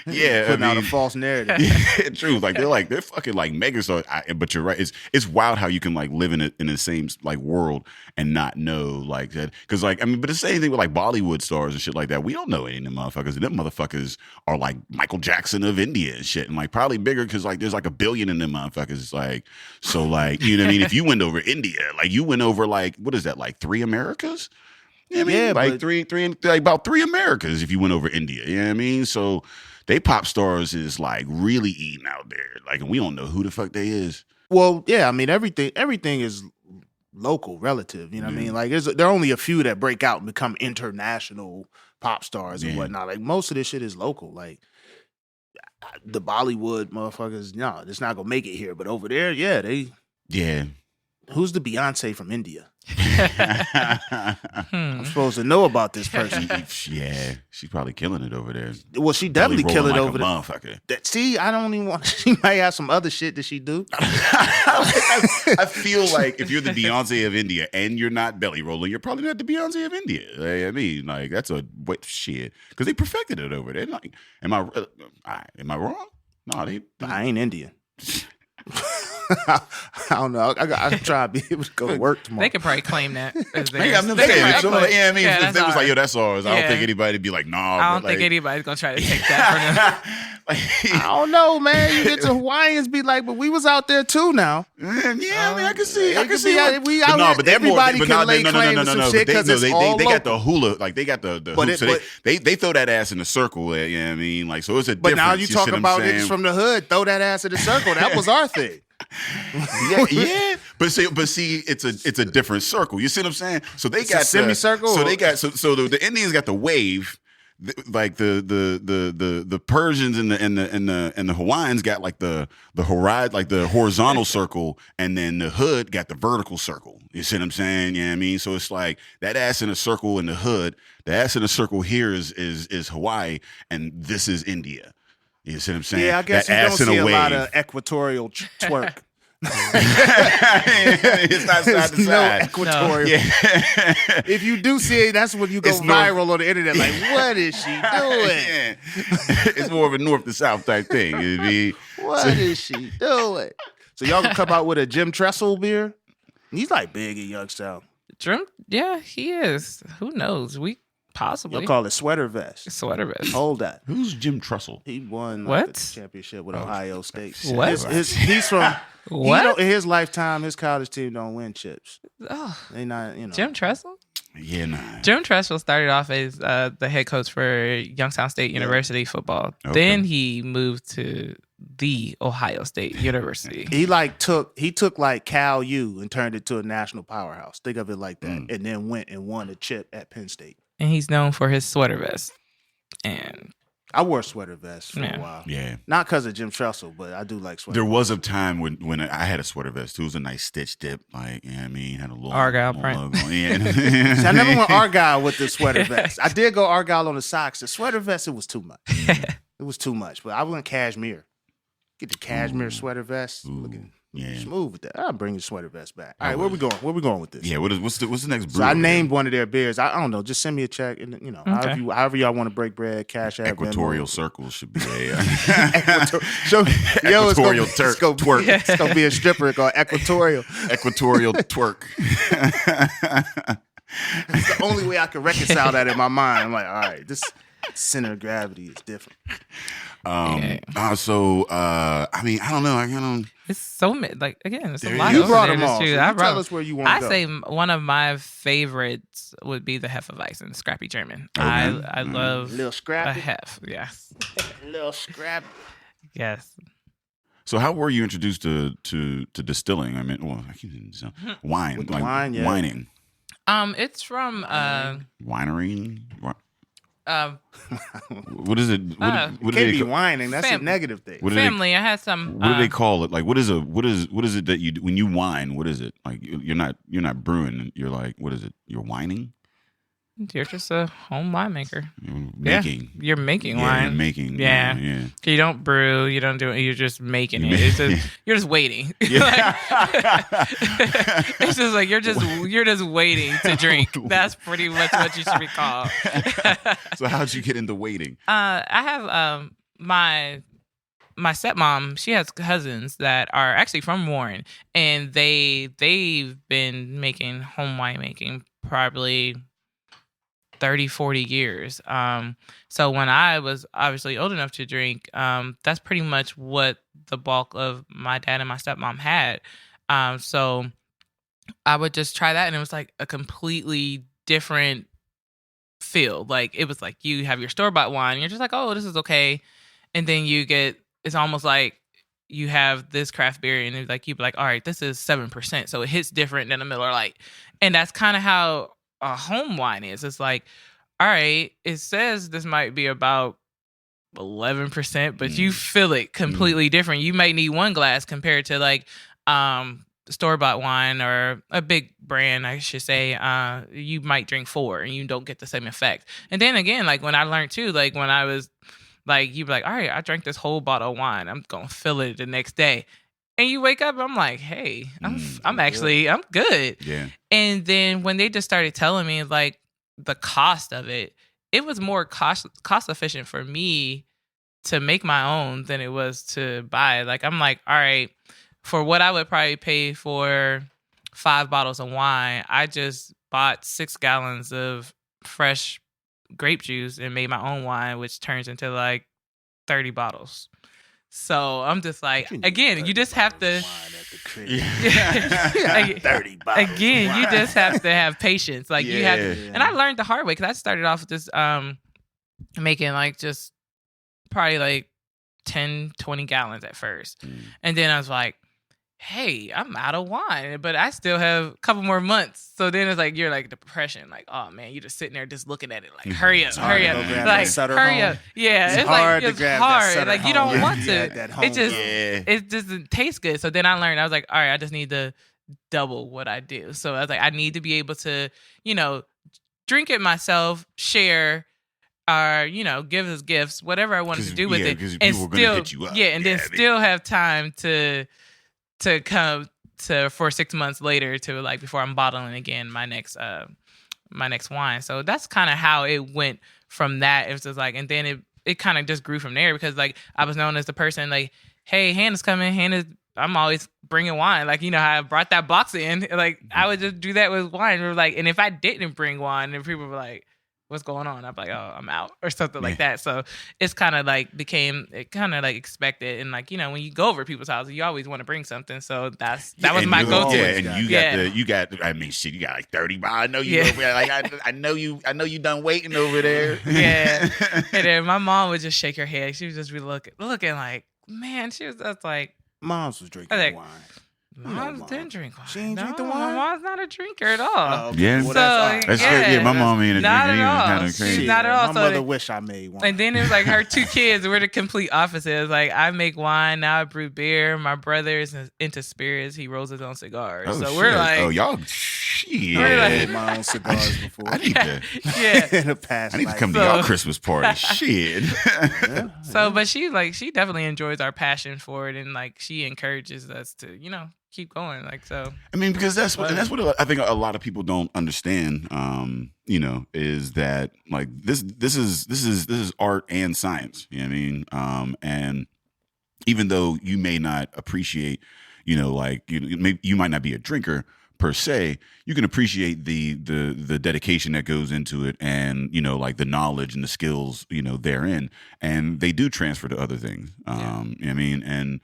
yeah. Putting out a false narrative. Yeah, true. Like they're fucking like mega stars. But you're right. It's wild how you can like live in the same like world and not know like that. Because like I mean, but the same thing with like Bollywood stars and shit like that. We don't know any of them motherfuckers. And them motherfuckers are like Michael Jackson of India and shit, and like probably bigger because like there's like 1 billion in them motherfuckers. Like so like you know what I mean. If you went over India, like you went over like what is that like 3 Americas? You know what I mean? Like three, like about 3 Americas if you went over India. You know what I mean? So they pop stars is like really eating out there. Like, and we don't know who the fuck they is. Well, yeah, I mean everything is local, relative. You know what I mean? Like there are only a few that break out and become international pop stars and whatnot. Like most of this shit is local. Like the Bollywood motherfuckers, no, it's not gonna make it here. But over there, yeah. Who's the Beyonce from India? I'm supposed to know about this person. Yeah, she's probably killing it over there. Well, she definitely killing it over there. Motherfucker. See, I don't even want. She might have some other shit that she do. I feel like if you're the Beyonce of India and you're not belly rolling, you're probably not the Beyonce of India. Like, I mean, like that's a shit because they perfected it over there. Like, am I wrong? No, I ain't Indian. I don't know. I try to be able to go to work tomorrow. They could probably claim that. As Hey, I'm not saying. If someone, I mean, if they was like, yo, that's ours. I don't Yeah. think anybody'd be like, nah. I don't think anybody's gonna try to take that from them. I don't know, man. You get to Hawaiians be like, but we was out there too now. Yeah, I mean, I can see. We out here. Everybody can lay claim to some shit because it's all they local. got the hula, like they got the hoops. So they throw that ass in a circle. You know what I mean? Like, so it's a difference. But now you see talking what I'm about saying? niggas from the hood, throw that ass in the circle. That was our thing. yeah. But see, it's a different circle. You see what I'm saying? So they got a semicircle. So they got so the Indians got the wave, like the Persians and the Hawaiians got like the horizontal circle, and then the hood got the vertical circle. You see what I'm saying? Yeah, you know what I mean, so it's like that ass in a circle in the hood. The ass in a circle here is Hawaii, and this is India. You see what I'm saying? Yeah, I guess that you don't see a lot of equatorial twerk. It's not side to side. No equatorial. Yeah. If you do see it, that's when you go viral on the internet. Like, what is she doing? Yeah. It's more of a north to south type thing. What is she doing? So y'all can come out with a Jim Tressel beer? He's like big in Youngstown. Jim, yeah, he is. Who knows? We possibly You'll call it sweater vest. Sweater vest. Hold that. Who's Jim Tressel? He won What? the championship with Ohio State. What? He's from What? in his lifetime, his college team don't win chips. Oh, They not, Jim Tressel? Yeah, nah. Jim Tressel started off as the head coach for Youngstown State University football. Okay. Then he moved to the Ohio State University. He took like Cal U and turned it to a national powerhouse. Think of it like that. And then went and won a chip at Penn State. And he's known for his sweater vest. And I wore sweater vests for a while. Yeah. Not because of Jim Tressel, but I do like sweater There vests. was a time when I had a sweater vest too. It was a nice stitch dip, like, you know what I mean? Had a little Argyle little print. logo. Yeah. See, I never went Argyle with the sweater vest. I did go Argyle on the socks. The sweater vest, it was too much. It was too much. But I went cashmere. Get the cashmere sweater vest. Looking smooth with that. I'll bring the sweater vest back. All right, where we going? Where we going with this? Yeah, what's the next brew? So I named one of their beers. I don't know. Just send me a check, and Okay. however y'all want to break bread, cash app, Equatorial circle should be a Equatorial twerk. It's gonna be a stripper called Equatorial. Equatorial twerk. It's the only way I can reconcile that in my mind. I'm like, all right, this center of gravity is different. So I mean, I don't know. it's so like again, it's a There lot. you over brought there them that's all. true. So I you brought tell them. us where you want to I go. say one of my favorites would be the Hefeweizen, Scrappy German. Okay. I love Little a scrappy. Hef. Yes, Little scrappy. yes. So how were you introduced to distilling? I mean, well, I keep saying wine, With the like wine, yeah. whining, It's from winery. What What is it? What It do can't they be call- whining. That's a Fam- negative thing. What do they- family. I had some. What do they call it? Like, what is it that you do when you wine? What is it? Like, you're not brewing. You're like, what is it? You're whining. You're just a home winemaker. You're Yeah, making. you're making Yeah, wine. you're making. Yeah. Yeah. You don't brew. You don't do it. You're just making it. It's just, you're just waiting. Yeah. It's just like you're just waiting to drink. That's pretty much what you should be called. So how'd you get into waiting? I have my my stepmom, she has cousins that are actually from Warren, and they've been making home winemaking probably 30, 40 years. So when I was obviously old enough to drink, that's pretty much what the bulk of my dad and my stepmom had. So I would just try that, and it was like a completely different feel. Like, it was like you have your store-bought wine, and you're just like, oh, this is okay. And then it's almost like you have this craft beer, and it's like, you'd be like, all right, this is 7%. So it hits different than a Miller Lite. And that's kind of how a home wine is. It's like, all right, it says this might be about 11%, but you feel it completely different. You might need one glass compared to like store-bought wine or a big brand, I should say. You might drink 4 and you don't get the same effect. And then again, like when I learned too, like when I was like, you'd be like, all right, I drank this whole bottle of wine. I'm going to feel it the next day. And you wake up, I'm like, hey, I'm good. Yeah. And then when they just started telling me like the cost of it, it was more cost efficient for me to make my own than it was to buy. Like, I'm like, all right, for what I would probably pay for 5 bottles of wine, I just bought 6 gallons of fresh grape juice and made my own wine, which turns into like 30 bottles. So I'm just like, again, you just have to. 30 bottles. Again, you just have to have patience. Like you have, and I learned the hard way because I started off with just making like just probably like 10, 20 gallons at first, and then I was like, hey, I'm out of wine, but I still have a couple more months. So then it's like, you're like depression. Like, oh man, you're just sitting there just looking at it like, hurry up. Like, hurry up. Yeah. It's hard like, to grab hard. that Like, you don't want to. It it doesn't taste good. So then I learned, I was like, all right, I just need to double what I do. So I was like, I need to be able to, drink it myself, share, or, give us gifts, whatever I wanted to do with it. And still, hit you up. And then still have time to come to for 6 months later to like before I'm bottling again my next wine. So that's kind of how it went from that. It was just like, and then it kind of just grew from there because like I was known as the person like, hey, Hannah's coming. I'm always bringing wine. Like, how I brought that box in. Like I would just do that with wine. Or like, and if I didn't bring wine, then people were like, what's going on? I'm like, oh, I'm out or something like that. So it's kind of like expected. And like, when you go over people's houses, you always want to bring something. So that was my go-to. Yeah, and you got like 30 bottles. I know you over there. Like I know you done waiting over there. Yeah. And then my mom would just shake her head. She would just be looking like, man, she was just like, Mom's was drinking wine. Mom didn't drink wine. She ain't drink the My wine? mom's not a drinker at all. Yeah. Well, that's right. Yeah, my mom ain't a drinker. Not at He was all. kind of crazy. She's not at all. My mother wish I made wine. And then it was like her 2 kids were the complete opposites. Like I make wine, now I brew beer. My brother is into spirits. He rolls his own cigars. Oh, so shit. we're like, oh, y'all, shit. We're like- I made my own cigars before. I need to. yeah. In the past, I need to life. come to y'all Christmas party. Shit. So, but she definitely enjoys our passion for it, and like she encourages us to, keep going. Like so. I mean, because that's what I think a lot of people don't understand. Is that like this is art and science. You know what I mean? And even though you may not appreciate, maybe you might not be a drinker per se, you can appreciate the dedication that goes into it, and like the knowledge and the skills therein, and they do transfer to other things. You know what I mean? And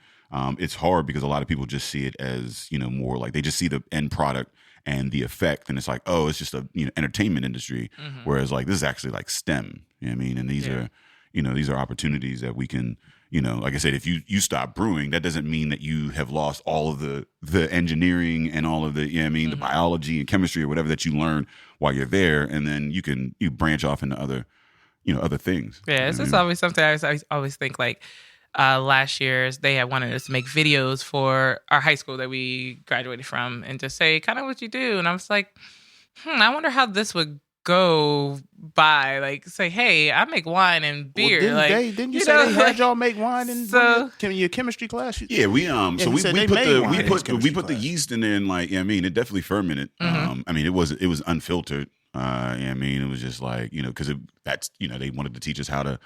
it's hard because a lot of people just see it as more like they just see the end product and the effect, and it's like, oh, it's just a entertainment industry, whereas like this is actually like STEM. You know what I mean? And these are these are opportunities that we can. Like I said, if you stop brewing, that doesn't mean that you have lost all of the engineering and all of the, the biology and chemistry or whatever that you learn while you're there. And then you branch off into other things. Yeah, it's just always something I always think like last year they had wanted us to make videos for our high school that we graduated from and just say kind of what you do. And I was like, I wonder how this would go by, like say, hey, I make wine and beer. Didn't you say they had y'all make wine in your chemistry class? Yeah, we put the yeast in there, and like it definitely fermented. It was unfiltered. It was just like because that's they wanted to teach us how to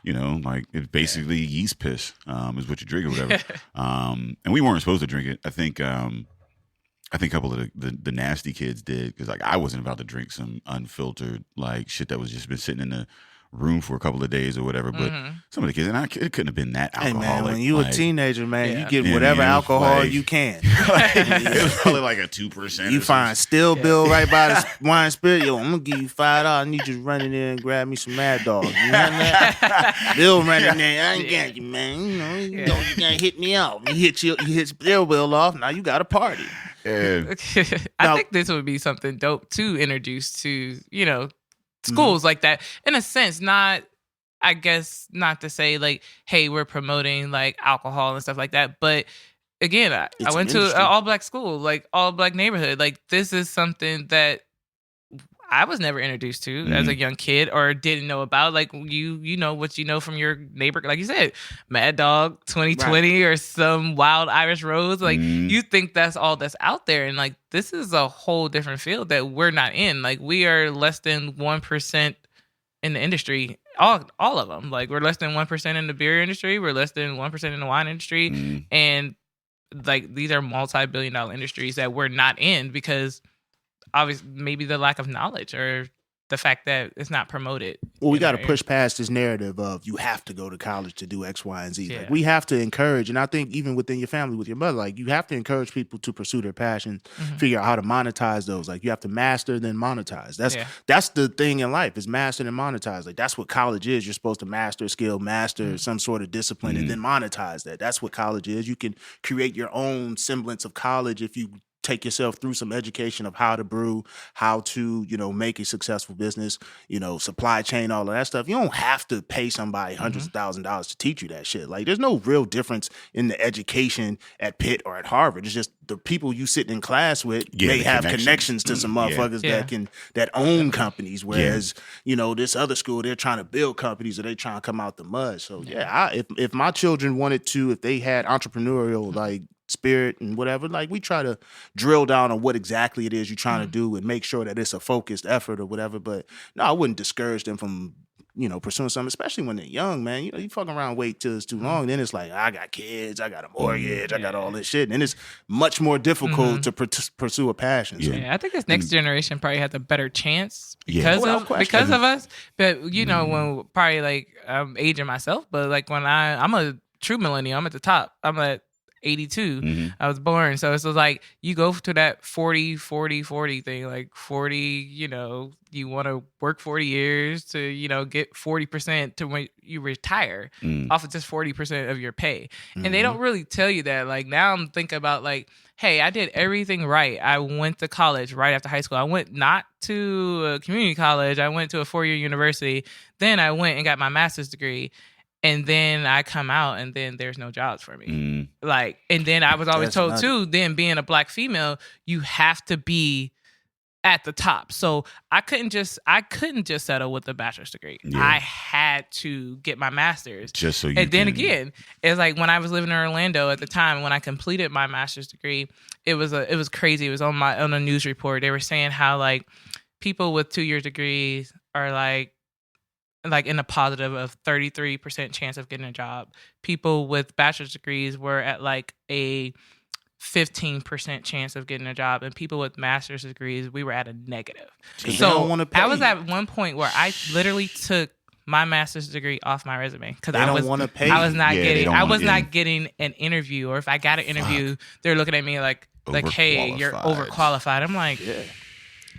You know, like it's basically yeast piss is what you drink or whatever. And we weren't supposed to drink it. I think a couple of the nasty kids did because like I wasn't about to drink some unfiltered like shit that was just been sitting in the room for a couple of days or whatever. But some of the kids, and it couldn't have been that alcoholic. Hey man, when you like, a teenager, man, you get Yeah, whatever man, alcohol like- you can. it was probably like a 2%. You find Still Bill right by the wine spirit. Yo, I'm gonna give you $5. And you just run in there and grab me some Mad Dog. You know that? Bill running there. I ain't got you, man. You know, you gotta hit me off. You hit Still Bill off. Now you got a party. Yeah. I think this would be something dope to introduce to, schools like that. In a sense, not to say like, hey, we're promoting like alcohol and stuff like that. But again, I went to an all black school, like all black neighborhood. Like this is something that I was never introduced to as a young kid or didn't know about. Like you know what you know from your neighbor, like you said, Mad Dog 2020 or some Wild Irish Rose. Like you think that's all that's out there. And like this is a whole different field that we're not in. Like we are less than 1% in the industry. All of them. Like we're less than 1% in the beer industry. We're less than 1% in the wine industry. And like these are multi-billion-dollar industries that we're not in because obviously maybe the lack of knowledge or the fact that it's not promoted. Well, we got to push past this narrative of you have to go to college to do X, Y, and Z. Yeah. Like we have to encourage, and I think even within your family with your mother, like you have to encourage people to pursue their passion, figure out how to monetize those. Like you have to master, then monetize. That's the thing in life is master and monetize. Like that's what college is. You're supposed to master a skill, master some sort of discipline, and then monetize that. That's what college is. You can create your own semblance of college if you take yourself through some education of how to brew, how to, make a successful business, supply chain, all of that stuff. You don't have to pay somebody hundreds of $1,000s to teach you that shit. Like there's no real difference in the education at Pitt or at Harvard. It's just the people you sit in class with may have connections to some motherfuckers that own companies. Whereas, this other school, they're trying to build companies or they trying to come out the mud. So if my children wanted to, if they had entrepreneurial like spirit and whatever, like we try to drill down on what exactly it is you're trying to do and make sure that it's a focused effort or whatever. But no, I wouldn't discourage them from pursuing something, especially when they're young, man. You fucking around, wait till it's too long, then it's like I got kids, I got a mortgage, I got all this shit, and then it's much more difficult to pursue a passion. So. Yeah, I think this next generation probably has a better chance because of us. But when probably like I'm aging myself, but like when I'm a true millennial, I'm at the top. I'm at 82. I was born. So it's like you go to that 40 thing, like 40, you want to work 40 years to, get 40% to when you retire off of just 40% of your pay. And they don't really tell you that. Like now I'm thinking about like, hey, I did everything right. I went to college right after high school. I went not to a community college. I went to a 4-year university. Then I went and got my master's degree. And then I come out and then there's no jobs for me. Like, and then I was always told too, then being a black female, you have to be at the top. So I couldn't just settle with a bachelor's degree. I had to get my master's. Just so you And then again, it's like when I was living in Orlando at the time, when I completed my master's degree, it was crazy. It was on a news report. They were saying how like people with 2-year degrees are like in a positive of 33% chance of getting a job. People with bachelor's degrees were at like a 15% chance of getting a job, and people with master's degrees, we were at a negative. So I was at one point where I literally took my master's degree off my resume because I was not getting an interview, or if I got an interview, they're looking at me like, hey, you're overqualified. I'm like,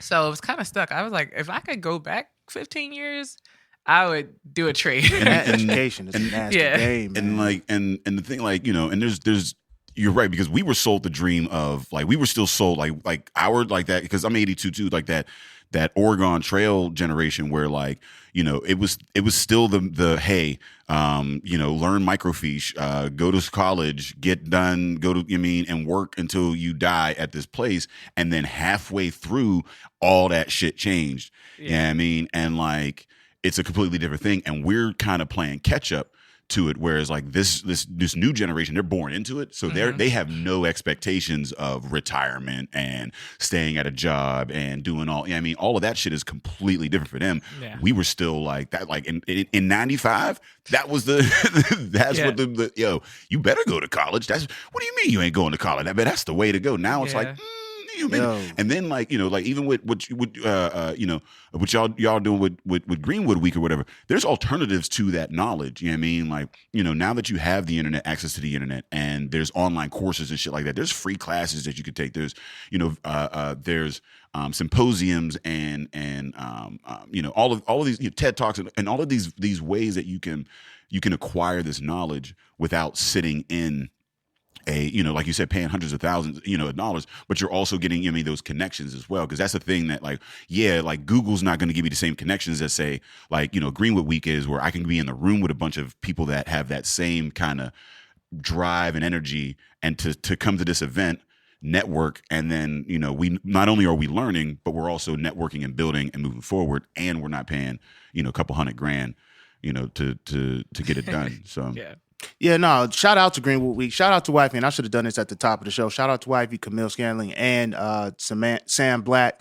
so it was kind of stuck. I was like, if I could go back 15 years, I would do a trade. And that education is a nasty game, man. And like, and the thing, like, and there's, you're right, because we were sold the dream of like, we were still sold like our, like that, because I'm 82 too, like that Oregon Trail generation where like, it was still the hey, learn microfiche, go to college, get done, and work until you die at this place. And then halfway through, all that shit changed. Yeah. You know what I mean? And like, it's a completely different thing. And we're kind of playing catch up to it, whereas like this new generation, they're born into it, so they have no expectations of retirement and staying at a job and doing all. I mean, all of that shit is completely different for them. Yeah. We were still like that, like in '95. That was what the you better go to college. What do you mean you ain't going to college? I bet that's the way to go. Now it's like. And then like even with what y'all doing with Greenwood Week or whatever, there's alternatives to that knowledge. You know what I mean? Like, now that you have the internet, access to the internet, and there's online courses and shit like that, there's free classes that you could take. There's there's symposiums and all of these TED Talks and all of these ways that you can acquire this knowledge without sitting in like you said, paying hundreds of thousands, of dollars, but you're also getting, those connections as well. Cause that's the thing that like Google's not going to give you the same connections that say Greenwood Week is, where I can be in the room with a bunch of people that have that same kind of drive and energy, and to come to this event, network. And then, we not only are we learning, but we're also networking and building and moving forward, and we're not paying, a couple $100,000, to get it done. So, yeah. Yeah, no, shout out to Greenwood Week. Shout out to Wifey, and I should have done this at the top of the show. Shout out to Wifey, Camille Scanlon, and Sam Black.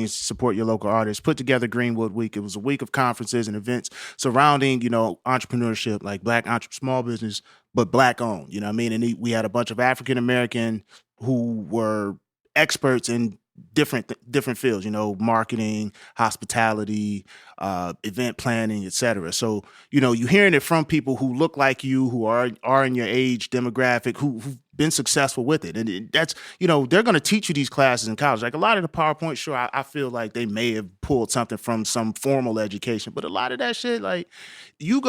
Support your local artists. Put together Greenwood Week. It was a week of conferences and events surrounding, entrepreneurship, like Black small business, but Black owned. And we had a bunch of African American who were experts in different fields, marketing, hospitality, event planning, etc. So, you're hearing it from people who look like you, who are in your age demographic, who've been successful with it. And that's, they're going to teach you these classes in college. Like a lot of the PowerPoint, sure, I feel like they may have pulled something from some formal education, but a lot of that shit, like you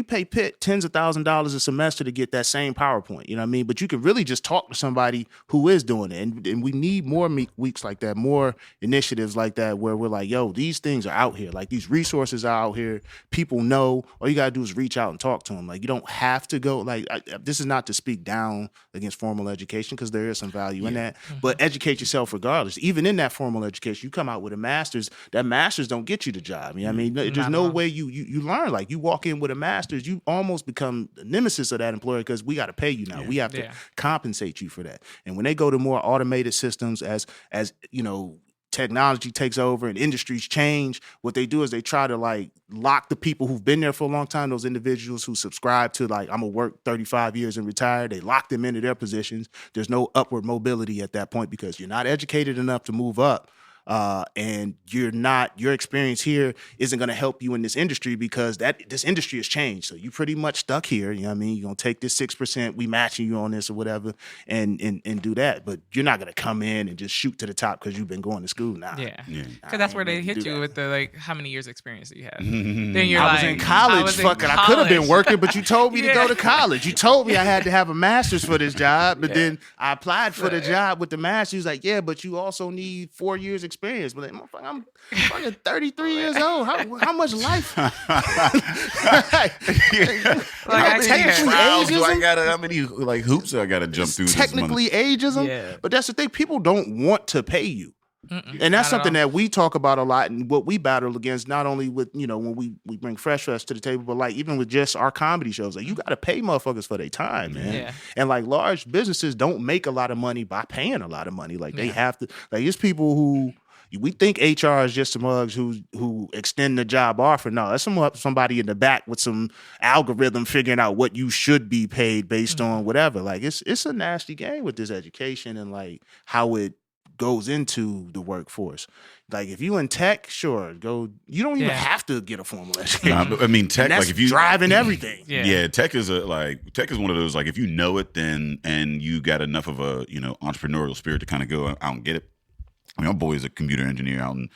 pay Pitt tens of thousands of dollars a semester to get that same PowerPoint, but you can really just talk to somebody who is doing it. And we need more weeks like that, more initiatives like that, where we're like, yo, these things are out here. Like these resources are out here. People know. All you got to do is reach out and talk to them. Like you don't have to go, this is not to speak down against formal education, because there is some value in that, but educate yourself regardless. Even in that formal education, you come out with a master's, that master's don't get you the job. There's no way you learn. Like you walk in with a master's, you almost become the nemesis of that employer, because we got to pay you now. We have to compensate you for that. And when they go to more automated systems, as technology takes over and industries change, what they do is they try to lock the people who've been there for a long time, those individuals who subscribe to I'm gonna work 35 years and retire, they lock them into their positions. There's no upward mobility at that point, because you're not educated enough to move up. And your experience here isn't going to help you in this industry, because this industry has changed. So you pretty much stuck here. You're going to take this 6%, we matching you on this or whatever, and do that. But you're not going to come in and just shoot to the top because you've been going to school now. Yeah. Because that's where they hit you with the, how many years experience do you have? Then you're I was in college. I could have been working, but you told me to go to college. You told me I had to have a master's for this job, but then I applied for the job with the master's. He was like, yeah, but you also need 4 years experience. But I'm fucking 33 years old. How much life? How many hoops I gotta jump through? Technically ageism, but that's the thing. People don't want to pay you. And that's something that we talk about a lot, and what we battle against, not only with, when we bring Fresh Fest to the table, but even with just our comedy shows. You got to pay motherfuckers for their time, man. Yeah. And large businesses don't make a lot of money by paying a lot of money. They have to, it's people who, we think HR is just some mugs who extend the job offer. No, that's somebody in the back with some algorithm figuring out what you should be paid based on whatever. It's a nasty game with this education and how it goes into the workforce. If you in tech, sure, go. You don't even have to get a formal education. Tech, if you driving everything. Tech is one of those, if you know it, then and you got enough of a entrepreneurial spirit to kind of go out and get it. My boy is a computer engineer out in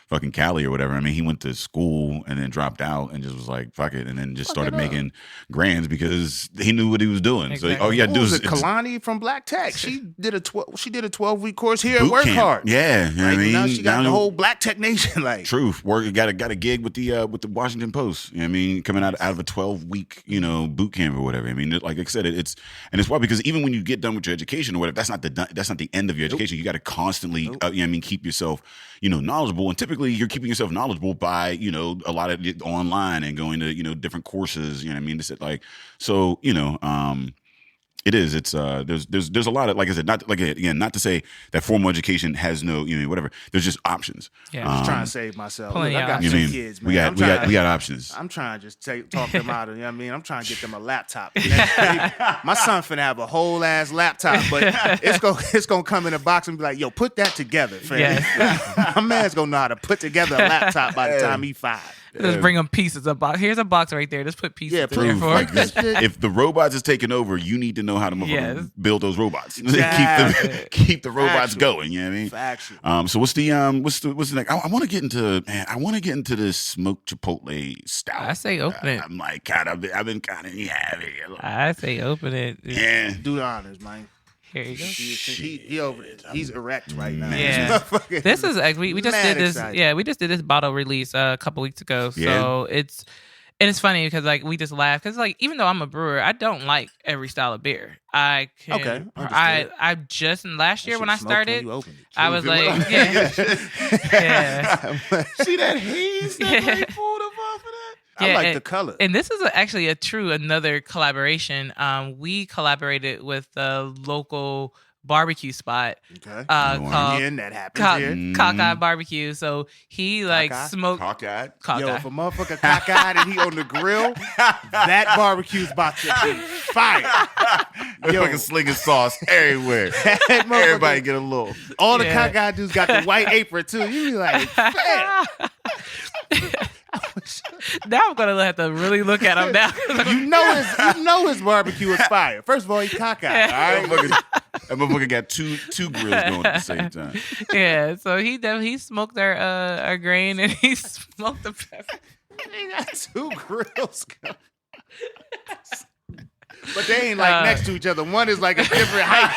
fucking Cali or whatever. He went to school and then dropped out and just was like, fuck it. And then just started making grands because he knew what he was doing. Exactly. So all you got to do is Kalani from Black Tech. She did a 12-week course here at Work camp. Hard. Yeah. Now she got the whole Black Tech Nation. Truth. Got a gig with the Washington Post. Coming out of a 12-week, boot camp or whatever. Like I said, it's why, because even when you get done with your education or whatever, that's not the end of your education. You got to constantly, keep yourself, knowledgeable. And typically typically you're keeping yourself knowledgeable by, you know, a lot of it online and going to, you know, different courses, you know what I mean? This is like, so, you know, it is. It's there's a lot of, like I said, not like again, not to say that formal education has no, you know, whatever. There's just options. Yeah, I'm just trying to save myself. Look, Plenty I got of two options. kids, We man. got options. I'm trying to just talk them out of, you know what I mean? I'm trying to get them a laptop. My son finna have a whole ass laptop, but it's gonna come in a box and be like, yo, put that together, fam. Yes. My man's gonna know how to put together a laptop by the time he's 5. Just bring them pieces of box. Here's a box right there. Just put pieces in there for Like him. this, if the robots is taking over, you need to know how to build those robots. Exactly. keep the robots Factual. going. You know what I mean? Factual. So what's the next? I want to get into this smoked chipotle stout. I say open it. I'm like I've been kind of I say open it. yeah. Do the honors, man. Here you go. He over it. He's erect right now. Yeah. This is we just Mad did this. excited. Yeah, we just did this bottle release a couple weeks ago. So it's funny because like we just laugh because like even though I'm a brewer, I don't like every style of beer. I can. Okay, I just last year when I started, I was like, yeah. yeah. See that haze that like pulled up off of that? I like the color. And this is actually another collaboration. We collaborated with a local barbecue spot called that happens here. Cockeye Barbecue. So he like Cockeye? smoked Cockeyed. Yo, if a motherfucker cockeyed and he on the grill, that barbecue's about to be fire. Yo, fucking slinging sauce everywhere. Everybody get a little. All the cockeyed dudes got the white apron too. You be like, man. Now I'm gonna have to really look at him now. You know his barbecue is fire. First of all, he's cockeyed. All right, that motherfucker got two grills going at the same time. Yeah, so he smoked our grain and he smoked the pepper. He got 2 grills going. But they ain't like next to each other. One is like a different height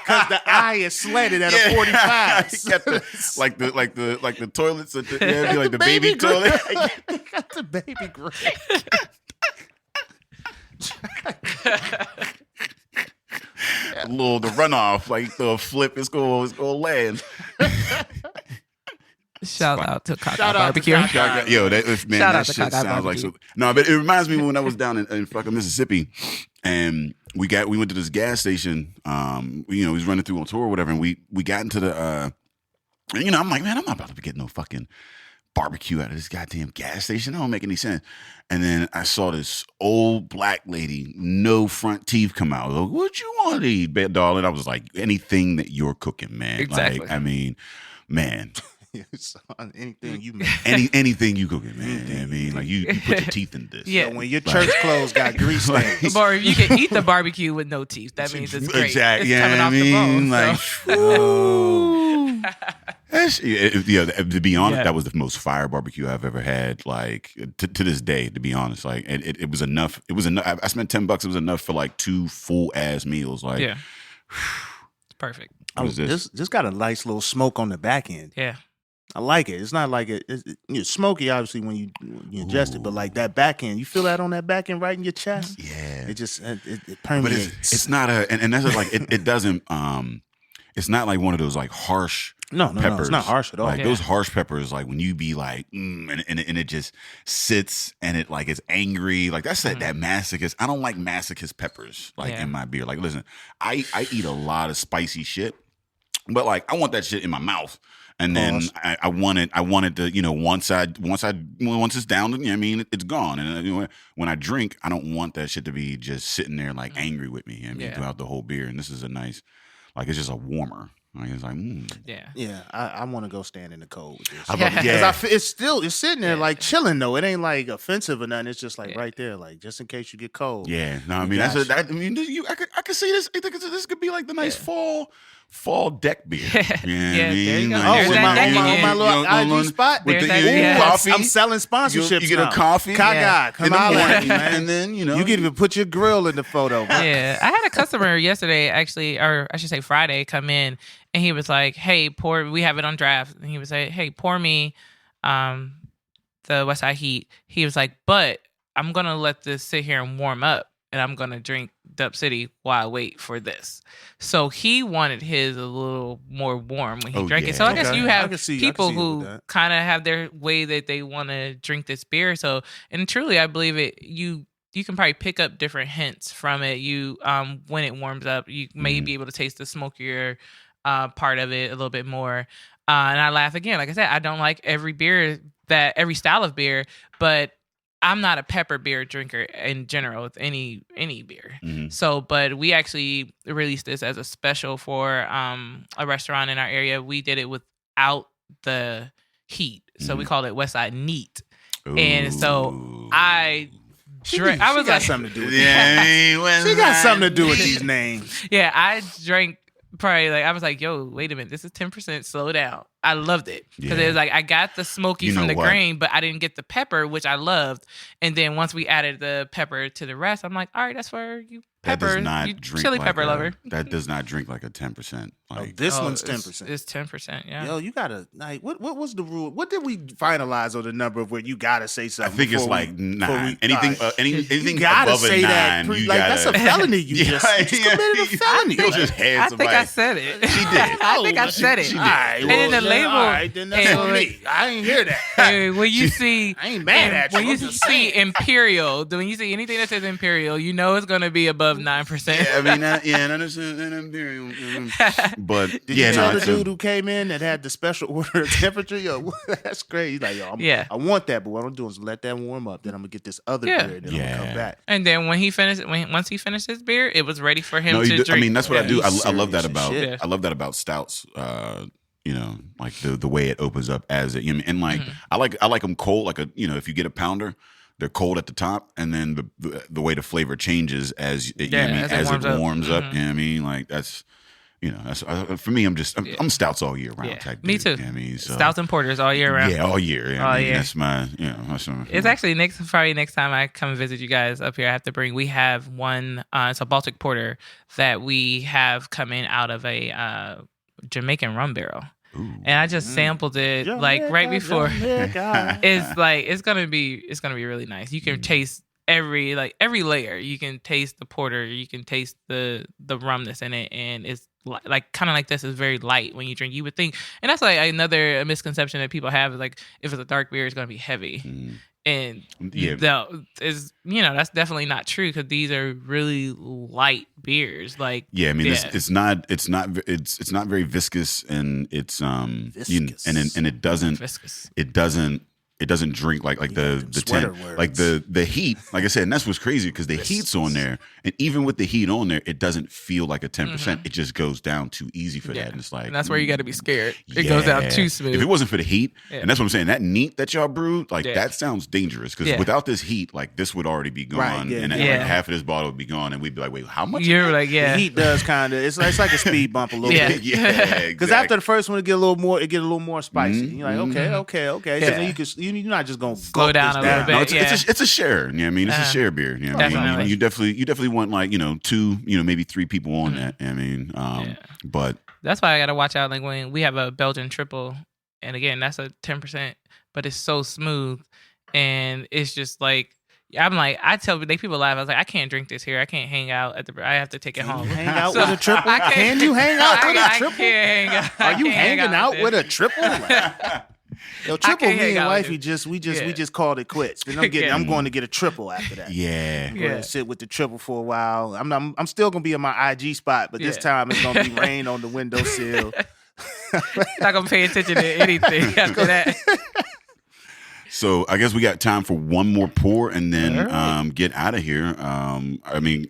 because the eye is slanted at a 45. Like the toilets at the like the baby toilet. They got the baby grill. The runoff, like the flip, it's gonna land. Shout out to Cockeye Shout out to Barbecue. Cockeye. Yo, that Shout out to shit Cockeye sounds like Barbecue. so. No, but it reminds me when I was down in fucking Mississippi, and we went to this gas station. We was running through on tour or whatever, and we got into the. I'm like, man, I'm not about to be getting no fucking barbecue out of this goddamn gas station. That don't make any sense. And then I saw this old black lady, no front teeth, come out. Like, what you want to eat, darling? I was like, anything that you're cooking, man. Exactly. Like, I mean, man. Son, anything you make. Anything you cooking, man. I mean, like you put your teeth in this. Yeah. So when your church clothes got grease stains. Or if you can eat the barbecue with no teeth, that means it's great. Exactly. It's coming off the bone. Like, so. to be honest, that was the most fire barbecue I've ever had. Like to this day, to be honest, like it was enough. It was enough. I spent $10. It was enough for like 2 full ass meals. Like, Yeah, it's perfect. This got a nice little smoke on the back end. Yeah. I like it. It's not like it's smoky, obviously, when you ingest it, but like that back end, you feel that on that back end right in your chest. Yeah, it just it but permeates. it's not and that's like it doesn't. It's not like one of those like harsh. No, peppers. It's not harsh at all. Like those harsh peppers, like when you be like, and it just sits and it like is angry. Like that's that masochist. I don't like masochist peppers like in my beer. Like, listen, I eat a lot of spicy shit, but like I want that shit in my mouth. And then I wanted to, once it's down, I mean, it's gone. And when I drink, I don't want that shit to be just sitting there like angry with me. I mean, throughout the whole beer. And this is a nice, like it's just a warmer. Like it's like, yeah. I want to go stand in the cold with this. Yeah, it's sitting there like chilling though. It ain't like offensive or nothing. It's just like right there, like just in case you get cold. Yeah, no, I mean I could see this. I think this could be like the nice fall deck beer. Yeah, there you go. Oh, with my little IG spot. With the coffee. I'm selling sponsorships. You get a coffee. Cockeye, come out and then you can even put your grill in the photo. Yeah, I had a customer yesterday, actually, or I should say Friday, come in and he was like, "Hey, we have it on draft." And he was like, "Hey, pour me the West Side Heat." He was like, "But I'm gonna let this sit here and warm up." and I'm gonna drink Dub City while I wait for this. So he wanted his a little more warm when he drank it. So I guess you have people who kind of have their way that they want to drink this beer. So, and truly, I believe it. You can probably pick up different hints from it. You when it warms up, you may be able to taste the smokier part of it a little bit more. And I laugh again. Like I said, I don't like every style of beer, but I'm not a pepper beer drinker in general with any beer. So, but we actually released this as a special for a restaurant in our area. We did it without the heat. So we called it Westside Neat. Ooh. And so I was got something to do with it. She got something to do with these names. Yeah, I drank probably I was like, yo, wait a minute, this is 10%, slow down. I loved it because it was like I got the smoky from the grain, but I didn't get the pepper, which I loved. And then once we added the pepper to the rest, I'm like, all right, that's for you pepper, you chili pepper lover. That does not drink like a 10%. This one's 10%. It's 10%. Yeah. Yo, you gotta what was the rule? What did we finalize on the number of where you gotta say something? I think it's like 9. Anything gotta above say a 9, that. That's a felony. You just committed a felony. I think I said it. She did. I think I said it. She did. All right, and then the label. All right, then that's on me. I ain't hear that. When you see, I ain't mad at you. When you see Imperial, when you see anything that says Imperial, you know it's gonna be above 9%. Yeah, I mean, and understand Imperial. But did you tell the dude who came in that had the special order of temperature? Yo, that's crazy. He's like, yo, I want that, but what I'm doing is let that warm up. Then I'm gonna get this other beer, and then I'm gonna come back. And then once he finished his beer, it was ready for him to drink. I mean, that's what I do. I love that about. I love that about stouts. Like the way it opens up as it, and like I like them cold. Like if you get a pounder, they're cold at the top, and then the way the flavor changes as it warms up. You know what I mean? Like that's. That's for me. I'm stouts all year round type. Me too. You know what I mean, so, stouts and porters all year round. Yeah, all year. All year. That's my. It's actually next time I come visit you guys up here, I have to bring. We have one. It's a Baltic porter that we have coming out of a Jamaican rum barrel. Ooh. And I just sampled it right before. It's gonna be really nice. You can taste every layer. You can taste the porter. You can taste the rum that's in it, and it's kind of like this is very light when you drink. You would think, and that's like another misconception that people have is like if it's a dark beer, it's gonna be heavy. And that's definitely not true because these are really light beers. It's not very viscous, and it's viscous. And it doesn't viscous. It doesn't drink like the heat. Like I said, and that's what's crazy because the heat's on there, and even with the heat on there, it doesn't feel like a 10%. It just goes down too easy for that, and it's like, and that's where you got to be scared. It goes down too smooth. If it wasn't for the heat, and that's what I'm saying, that neat that y'all brewed, that sounds dangerous because without this heat, like this would already be gone, and half of this bottle would be gone, and we'd be like, wait, how much? You're like, the heat does kind of. It's like a speed bump a little bit. Yeah, because after the first one, it get a little more spicy. You're like, okay. So then you're not just gonna slow down a little bit. No, it's a share. You know what I mean? It's a share beer. You know what I mean? You definitely want 2, maybe 3 people on that. I mean, but that's why I gotta watch out. Like when we have a Belgian triple, and again, that's a 10%, but it's so smooth, and it's just like. I tell people laugh. I was like, I can't drink this here. I can't hang out I have to take it home. Hang out with a triple? Can you hang out with a triple? I can't hang out. Are you hanging out with a triple? Yo, triple. Me and wifey we just called it quits. Then I'm going to get a triple after that. Yeah, I'm going to sit with the triple for a while. I'm still going to be in my IG spot, but this time it's going to be rain on the windowsill. Not going to pay attention to anything after that. So I guess we got time for one more pour and then get out of here. I mean,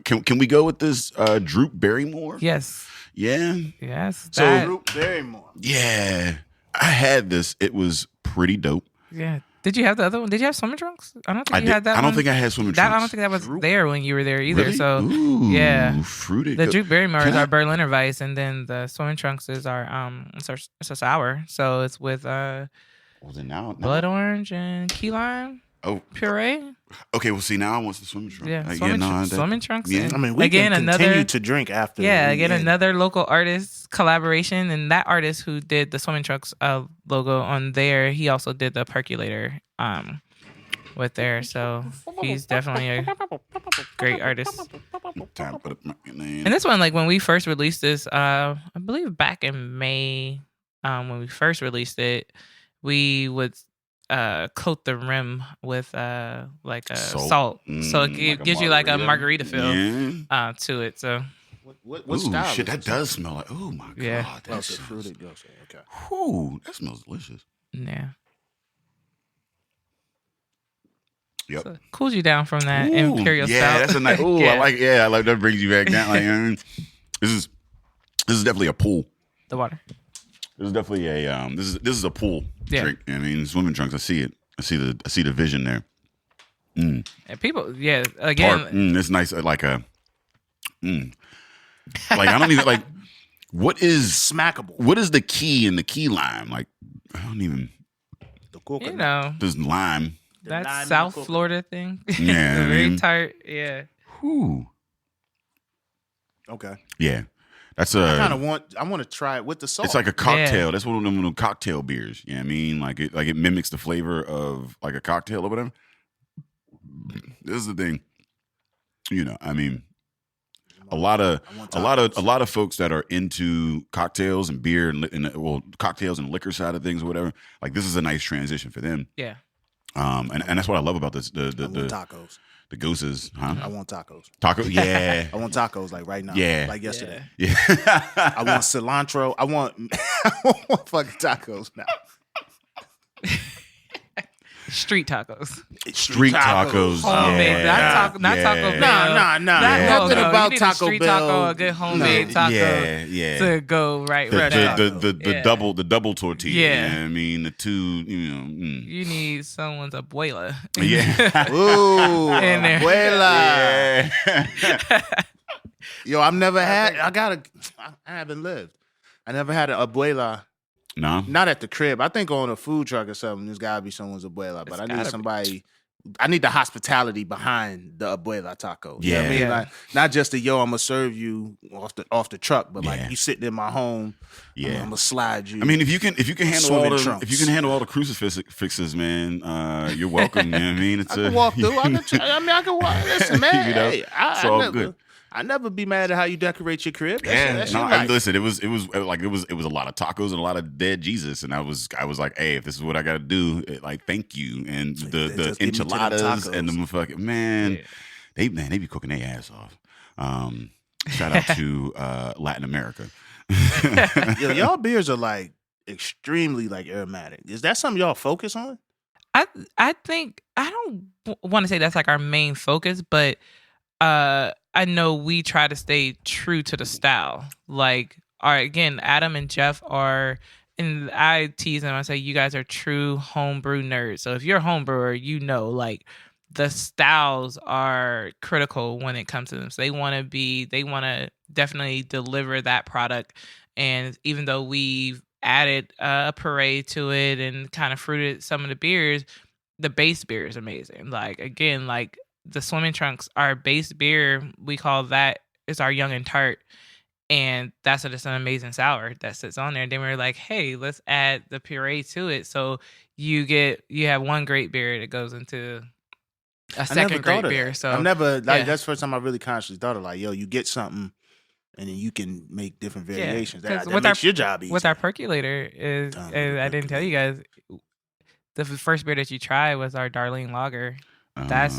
can we go with this Droop Barrymore? Yes. Yeah? Yes. So Droop Barrymore. Yeah. I had this. It was pretty dope. Yeah. Did you have the other one? Did you have Swimming Trunks? I don't think you had that one. I don't think I had Swimming Trunks. I don't think that was there when you were there either. Really? So, Ooh, yeah. Fruity. The Droop Barrymore is our Berliner Weiss, and then the Swimming Trunks is our it's a sour. So it's with blood orange and key lime puree. Okay, well, see, now I want the Swimming Trunks. Yeah, Swimming Trunks. Yeah. I mean, we can continue to drink after. Yeah, again, another local artist collaboration. And that artist who did the Swimming Trunks logo on there, he also did the Percolator, with there. So he's definitely a great artist. Time to put up my name. And this one, like when we first released this, I believe back in May, when we first released it, we would coat the rim with like a salt. So it gives you like a margarita feel to it. So what style? Shit, that does smell like. Oh my god, that's fruited. Okay. Whew, that smells delicious. Yeah. Yep. So cools you down from that imperial stout. Yeah, that's a nice. Ooh, I like that brings you back down. Like, this is definitely a pool. The water. This is definitely a this is a pool drink. I mean, swimming trunks. I see it. I see the vision there. And people, again, it's nice. Like a, like I don't even like. What is smackable? What is the key in the key lime? Like I don't even. The coconut. You know, there's lime. That South Florida thing. Yeah, very tart. Yeah. Whew. Okay. Yeah. That's I want to try it with the salt. It's like a cocktail. Yeah. That's one of them cocktail beers. You know what I mean? Like it mimics the flavor of like a cocktail or whatever. This is the thing. You know, I mean, a lot of folks that are into cocktails and beer and cocktails and liquor side of things or whatever. Like this is a nice transition for them. Yeah. And that's what I love about this. The tacos. The gooses, huh? I want tacos. Tacos, yeah. I want tacos like right now. Yeah. Like yesterday. Yeah. I want cilantro. I want fucking tacos now. Street tacos. Street tacos. Homemade. Not Taco Bell. Nah. Nothing about Taco street Bell. Taco, a good homemade taco. Yeah. To go right. The double tortilla. Yeah. You know what I mean, the two. You need someone's abuela. Yeah. Ooh. In there. Abuela. Yeah. Yo, I've never had. I haven't lived. I never had an abuela. No, not at the crib. I think on a food truck or something. There's gotta be someone's abuela, but I need somebody. I need the hospitality behind the abuela taco. You know what I mean? Like, not just I'm gonna serve you off the truck, but like you sitting in my home. I'm gonna slide you. I mean, if you can handle all the crucifixes, man, you're welcome. You know what I mean? It's I can walk through. I can walk. Listen, man. You know, hey, it's all good. I never be mad at how you decorate your crib. Listen, it was a lot of tacos and a lot of dead Jesus, and I was like, hey, if this is what I got to do, like, thank you. And the enchiladas and the motherfucking man, they be cooking their ass off. Shout out to Latin America. Yo, y'all beers are like extremely like aromatic. Is that something y'all focus on? I think I don't want to say that's like our main focus, but I know we try to stay true to the style. Like, again, Adam and Jeff are, and I tease them. I say, you guys are true homebrew nerds. So if you're a homebrewer, you know, like, the styles are critical when it comes to them. So they want to definitely deliver that product. And even though we've added a parade to it and kind of fruited some of the beers, the base beer is amazing. Like, again, like, the Swimming Trunks, our base beer, we call that, is our Young and Tart. And that's just an amazing sour that sits on there. And then we were like, hey, let's add the puree to it. So you have one great beer that goes into a second great beer. So I've never, that's the first time I really consciously thought of, like, yo, you get something and then you can make different variations. That makes your job easy. With our percolator is I didn't tell you guys, the first beer that you try was our Darlene Lager. That's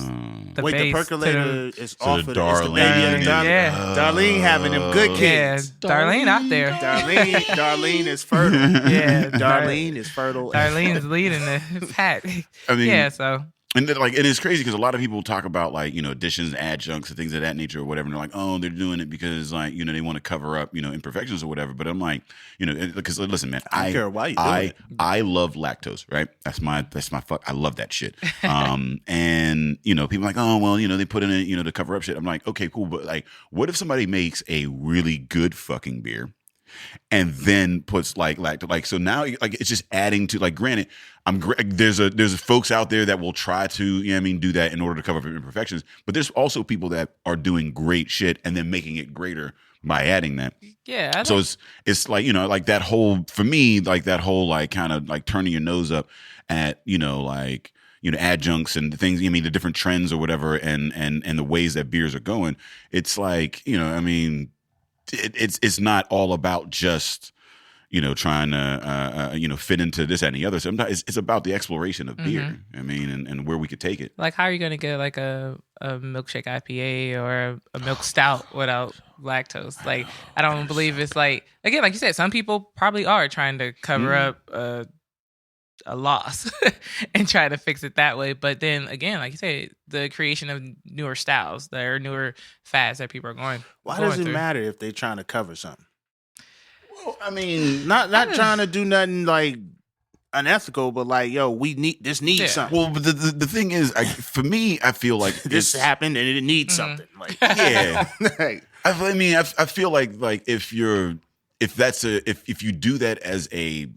the base. The percolator is off of Darlene. Darlene having them good kids. Yeah, Darlene out there. Darlene is fertile. Yeah, Darlene is fertile. Darlene's leading the pack. I mean, yeah, so. And like, it is crazy because a lot of people talk about, like, you know, additions, adjuncts, and things of that nature or whatever. And they're like, oh, they're doing it because, like, you know, they want to cover up, you know, imperfections or whatever. But I'm like, you know, because listen, man, I don't care why you do it. I love lactose, right? That's my fuck. I love that shit. And, you know, people are like, oh, well, you know, they put in it, you know, to cover up shit. I'm like, okay, cool. But, like, what if somebody makes a really good fucking beer and then puts like lactose, like, so now, like, it's just adding to, like, granted, there's folks out there that will try to, you know what I mean, do that in order to cover up imperfections, but there's also people that are doing great shit and then making it greater by adding that. Yeah. So it's like, you know, like that whole, for me, like that whole, like, kind of like turning your nose up at, you know, like, adjuncts and the things, I mean, the different trends or whatever, and the ways that beers are going. It's like, I mean, it's not all about just, trying to, fit into this, that, and the other. Sometimes it's about the exploration of beer. I mean, and where we could take it. Like, how are you going to get like a milkshake IPA or a milk stout without lactose? Like, I don't believe it's like, again, like you said, some people probably are trying to cover up a loss and try to fix it that way. But then again, like you said, the creation of newer styles, there are newer fads that people are going. Why does it matter if they're trying to cover something? Well, I mean, not trying to do nothing like unethical, but like, yo, we need something. Well, but the thing is, for me, I feel like this happened and it needs something. Like, yeah, I mean, I feel like if you do that as a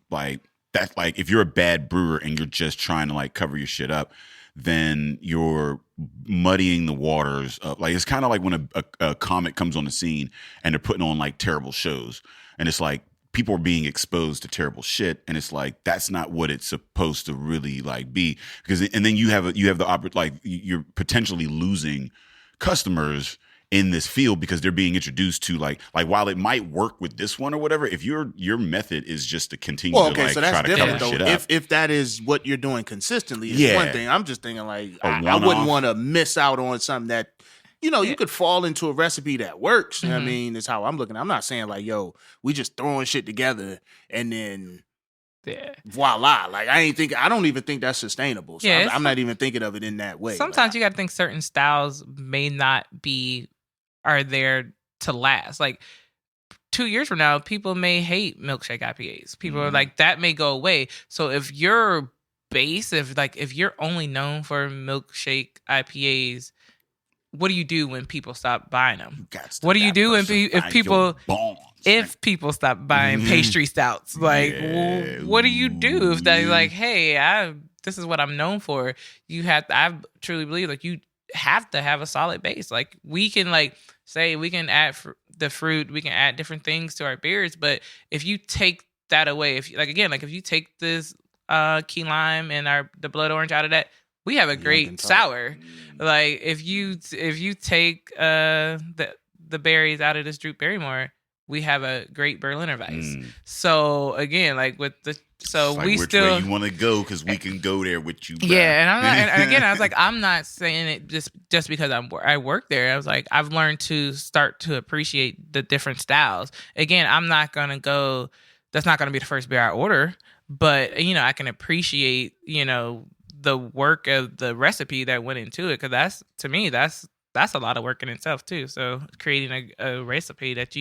that's like, if you're a bad brewer and you're just trying to like cover your shit up, then you're muddying the waters up. Like, it's kind of like when a comic comes on the scene and they're putting on like terrible shows, and it's like people are being exposed to terrible shit, and it's like that's not what it's supposed to really like be, and then you have the like you're potentially losing customers in this field because they're being introduced to like while it might work with this one or whatever, if your method is just to continue to like, so that's try to cover though. shit up. If that is what you're doing consistently, is one thing. I'm just thinking like I wouldn't want to miss out on something that you could fall into a recipe that works. I mean, that's how I'm looking. I'm not saying like, yo, we just throwing shit together and then voila. Like, I don't even think that's sustainable. So I'm not even thinking of it in that way. Sometimes you got to think certain styles may not are there to last. Like 2 years from now, people may hate milkshake IPAs. People are like, that may go away. So if your base, if you're only known for milkshake IPAs, what do you do when people stop buying them? What do you do if people stop buying pastry stouts? Like, what do you do if they're like, hey, this is what I'm known for? I truly believe like you have to have a solid base. Like, we can like say we can add the fruit, we can add different things to our beers, but if you take that away, if you take this key lime and the blood orange out of that, we have a great sour. Like, if you take the berries out of this Droop Barrymore, we have a great Berliner Weiss. So again, like with the we which still way you want to go, because we can go there with you. Bro. Yeah, and I'm not, and again, I was like, I'm not saying it just because I work there. I was like, I've learned to start to appreciate the different styles. Again, I'm not gonna go. That's not gonna be the first beer I order, but I can appreciate the work of the recipe that went into it, because that's, to me, that's a lot of work in itself too. So creating a recipe that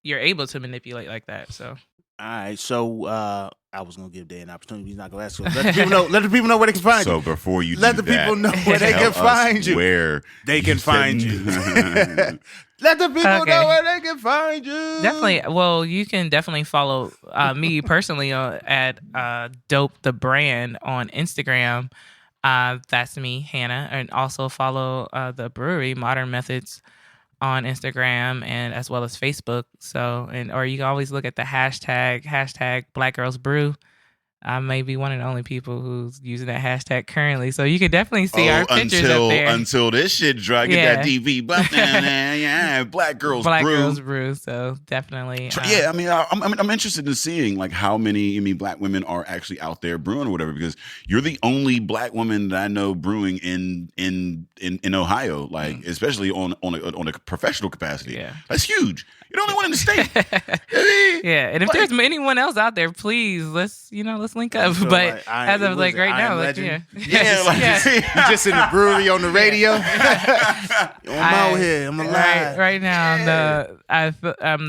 you're able to manipulate like that. So all right, so I was gonna give Dave an opportunity. He's not gonna ask. So let the people know where they can find you. So before you let the people know where they can find you. Where they can find you. Let the people know where they can find you. Definitely. Well, you can definitely follow me personally at Dope the Brand on Instagram. That's me, Hannah, and also follow the brewery Mordern Methods on Instagram and as well as Facebook. So, or you can always look at the hashtag Black Girls Brew. I may be one of the only people who's using that hashtag currently. So you can definitely see our pictures up there. Until this shit dry, get that DV button there. Yeah, Black Girls Brew. So definitely. Yeah, I mean, I'm interested in seeing like how many Black women are actually out there brewing or whatever, because you're the only Black woman that I know brewing in Ohio, like especially on a professional capacity. Yeah, that's huge. You're the only one in the state. Yeah, and if there's anyone else out there, please let's link up. But like, as of like right now, like, you just in the brewery on the radio. I'm out here. I'm alive. Right now, I'm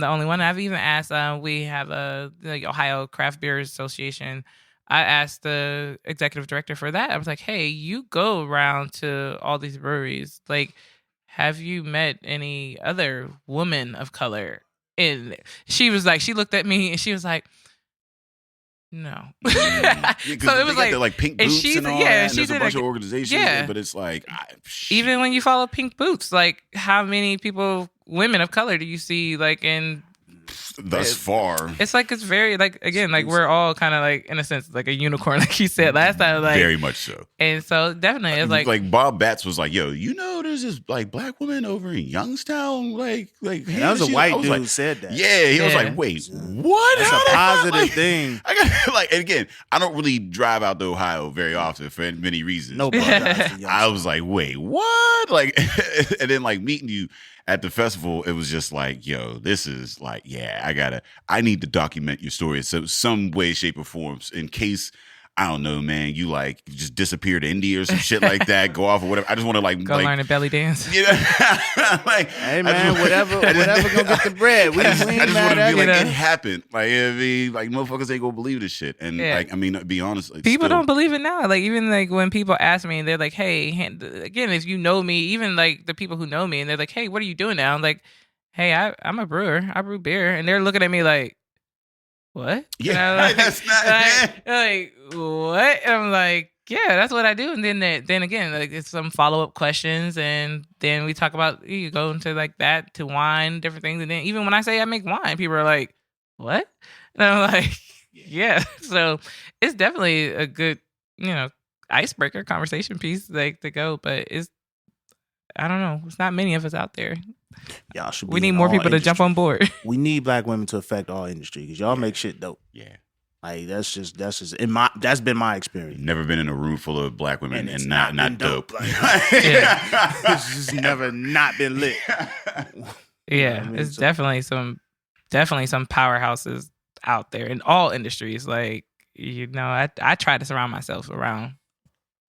the only one. I've even asked. We have the Ohio Craft Beer Association. I asked the executive director for that. I was like, hey, you go around to all these breweries, like, have you met any other woman of color? And she was like, she looked at me and she was like, no. So it was like Pink Boots and all that. And there's a bunch of organizations, but it's like, even when you follow Pink Boots, like how many women of color do you see like in thus far. It's like it's very like again like we're all kind of like in a sense like a unicorn, like you said last time. Like Very much so. And so definitely it's like Bob Batts was like, yo, there's this like black woman over in Youngstown, like that was a white dude who said that. Yeah, he was like, wait, what? That's a positive thing. I got like, and again, I don't really drive out to Ohio very often for many reasons. No, I was like, wait, what? Like, and then like meeting you at the festival, it was just like, yo, this is like, yeah, I need to document your story in some way, shape, or form in case. I don't know, man. You like just disappear to India or some shit like that. Go off or whatever. I just want to like go learn a belly dance. You know, like hey man, whatever gonna get the bread. We I just want to be like it happened. Like I mean, like motherfuckers ain't gonna believe this shit. And like I mean, to be honest, like, people don't believe it now. Like even like when people ask me, they're like, "Hey," again, if you know me, even like the people who know me, and they're like, "Hey, what are you doing now?" I'm like, "Hey, I'm a brewer. I brew beer," and they're looking at me like, what? Yeah, like, that's not like what? And I'm like, yeah, that's what I do. And then again, like it's some follow up questions, and then we talk about you go into like that to wine, different things, and then even when I say I make wine, people are like, what? And I'm like, yeah. So it's definitely a good, icebreaker conversation piece like to go, but I don't know. It's not many of us out there. Y'all should. We need more people to jump on board. We need black women to affect all industry because y'all make shit dope. Yeah, like that's been my experience. Never been in a room full of black women and not dope. Like, it's just never not been lit. Yeah, it's definitely some powerhouses out there in all industries. Like I try to surround myself around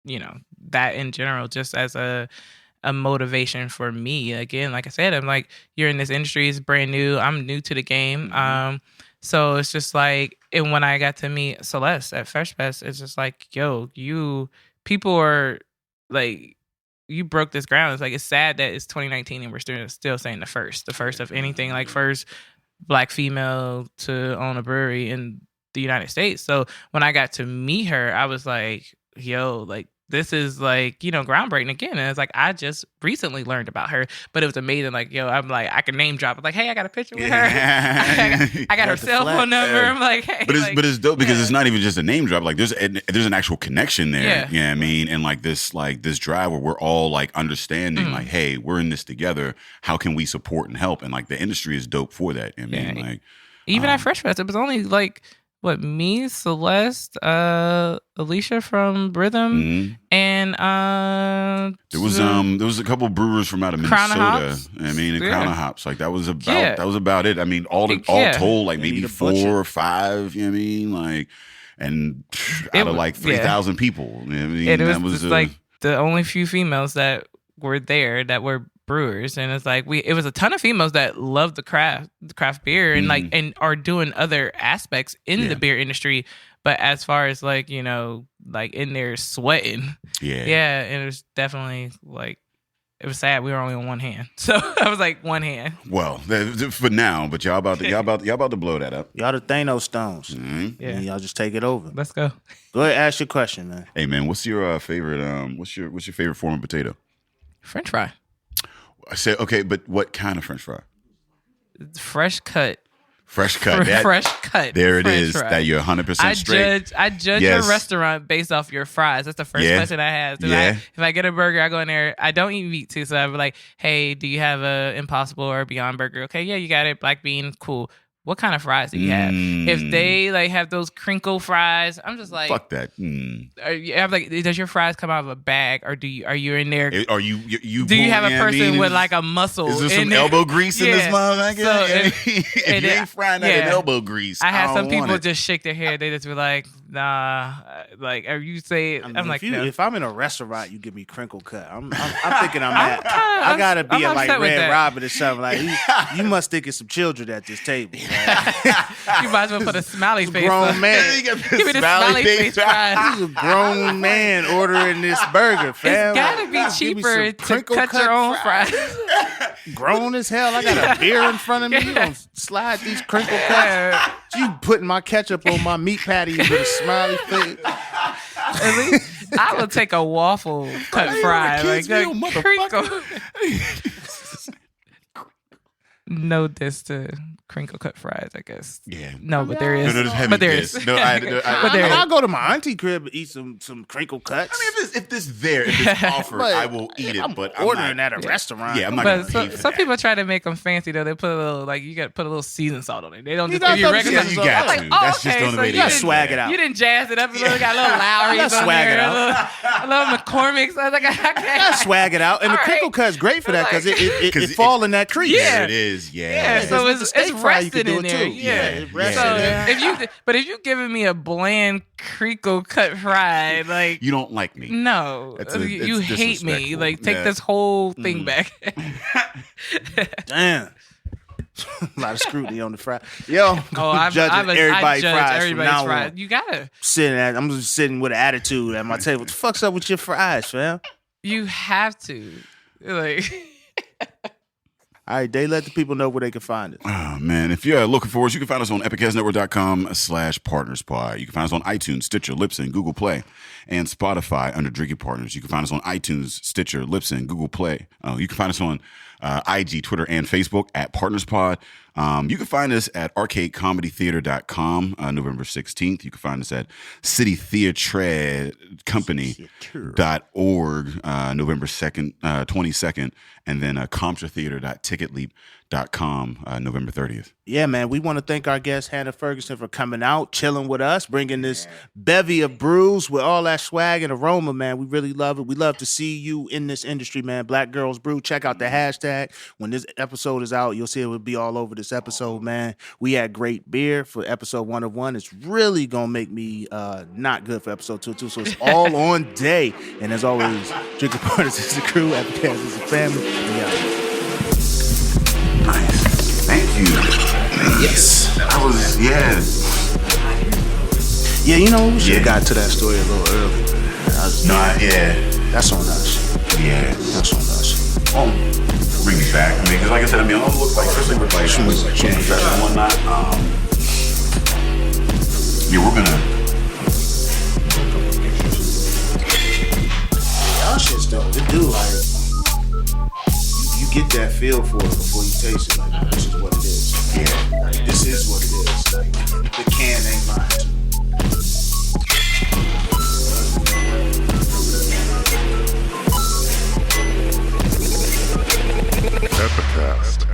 that in general, just as a motivation for me. Again, like I said, I'm like, you're in this industry, it's brand new. I'm new to the game. So it's just like, and when I got to meet Celeste at Fresh Fest, it's just like, yo, people are like, you broke this ground. It's like, it's sad that it's 2019 and we're still saying the first of anything, like first black female to own a brewery in the United States. So when I got to meet her, I was like, yo, like, this is like, groundbreaking again. And it's like, I just recently learned about her, but it was amazing. Like, yo, I'm like, I can name drop. I'm like, hey, I got a picture with her. I got her cell phone number. I'm like, hey. But it's dope because it's not even just a name drop. Like there's an actual connection there. Yeah. You know what I mean? And like this drive where we're all like understanding like, hey, we're in this together. How can we support and help? And like the industry is dope for that. You know what I mean? Like even at Fresh Fest, it was only like, me, Celeste, Alicia from Rhythm, and there was a couple brewers from out of Minnesota. I mean, and Crown of Hops. Like that was about it. I mean, all told, like maybe 4 or 5. You know what I mean? Like, and out of like 3,000 people. You know what I mean? And it was like the only few females that were there that were brewers, and it's like it was a ton of females that love the craft beer and like and are doing other aspects in the beer industry, but as far as like like in there sweating, and it was definitely like it was sad we were only on one hand, so I was like one hand. Well, for now, but y'all about to blow that up. Y'all the Thanos stones. Mm-hmm. Yeah, y'all just take it over. Let's go. Go ahead, ask your question, man. Hey man, what's your favorite what's your favorite form of potato? French fry. I said, okay, but what kind of French fry? Fresh cut. Fresh cut. Fresh cut. There it French is. fry. That you're 100% straight. I judge your restaurant based off your fries. That's the first question I have. If I get a burger, I go in there. I don't eat meat too, so I'm like, hey, do you have a Impossible or Beyond Burger? Okay, yeah, you got it. Black bean, cool. What kind of fries do you have? If they like have those crinkle fries, I'm just like, fuck that. I'm like, does your fries come out of a bag, or are you in there? Are you do you have a person with like a muscle? Is there some elbow grease in this motherfucker? So if you ain't frying that in elbow grease, I had some people just shake their head. They just be like, nah. Like, or you say, I'm like, no. If I'm in a restaurant, you give me crinkle cut. I'm thinking I gotta be like Red Robin or something. Like you must think it's some children at this table. You might as well put a smiley face. Grown man. Give me the smiley face fries. He's a grown man ordering this burger, fam. It's gotta be cheaper to cut your own fries. Grown as hell. I got a beer in front of me. You gonna slide these crinkle cuts? You putting my ketchup on my meat patty with a smiley face? At least I would take a waffle cut fry. Like crinkle. No diss to crinkle cut fries, I guess. Yeah. No, but there is. No, there's heavy but there diss. is. No, but there is. I'll go to my auntie crib and eat some crinkle cuts. I mean, if it's offered, But I will eat it. But I'm ordering not, at a restaurant. Yeah, I'm not But going to pay for some that. people try to make them fancy though. They put a little like you got to put a little season salt on it. They don't You just give you got regular. some you season got salt. to. I'm like, That's just the only so way you to gotta didn't- swag it out. You didn't jazz it up. You got a little Lowry's on swag it there, out. a little McCormick's. I was like, I can't. Swag it out, and the All crinkle right. cut's great for that because Like- it fall in that crease. Yeah. There it is. Yeah, Yeah. so with the it's steak fry, you rested can do in it there. too. Yeah. It rested So in there. if you giving me a bland crinkle cut fry, like You don't like me. no, It's you hate me. disrespectful. Like take Yeah. this whole thing back. Damn. A lot of scrutiny on the fry. Yo, I judging judge everybody's fries from everybody's now fries. on. You gotta. I'm just sitting with an attitude at my table. What the fuck's up with your fries, fam? You have to. Like All right, they let the people know where they can find it. Oh, man. If you're looking for us, you can find us on epiccastnetwork.com/partnerspod. You can find us on iTunes, Stitcher, Libsyn, Google Play, and Spotify under Drinking Partners. You can find us on iTunes, Stitcher, Libsyn, Google Play. You can find us on IG, Twitter, and Facebook at PartnersPod. You can find us at arcadecomedytheater.com November 16th. You can find us at citytheatrecompany.org November 2nd, 22nd, and then comptratheater.ticketleap.com November 30th. Yeah, man, we want to thank our guest, Hannah Ferguson, for coming out, chilling with us, bringing this bevy of brews with all that swag and aroma, man. We really love it. We love to see you in this industry, man. Black Girls Brew. Check out the hashtag. When this episode is out, you'll see it will be all over this episode, man. We had great beer for episode 101. It's really going to make me not good for episode 2, too. So it's all on day. And as always, Drinking Partners is the crew. Epicast is the family. Nice. Thank you. Yes. That was, Yeah, you know, we should have got to that story a little earlier. That's on us. Yeah. That's on us. Bring me back. I mean, because like I said, I all look like, especially with like dress and whatnot. We're gonna. Y'all shit's dope. It do like you get that feel for it before you taste it. Like this is what it is. Yeah. Like this is what it is. Like the can ain't lying. Epicast.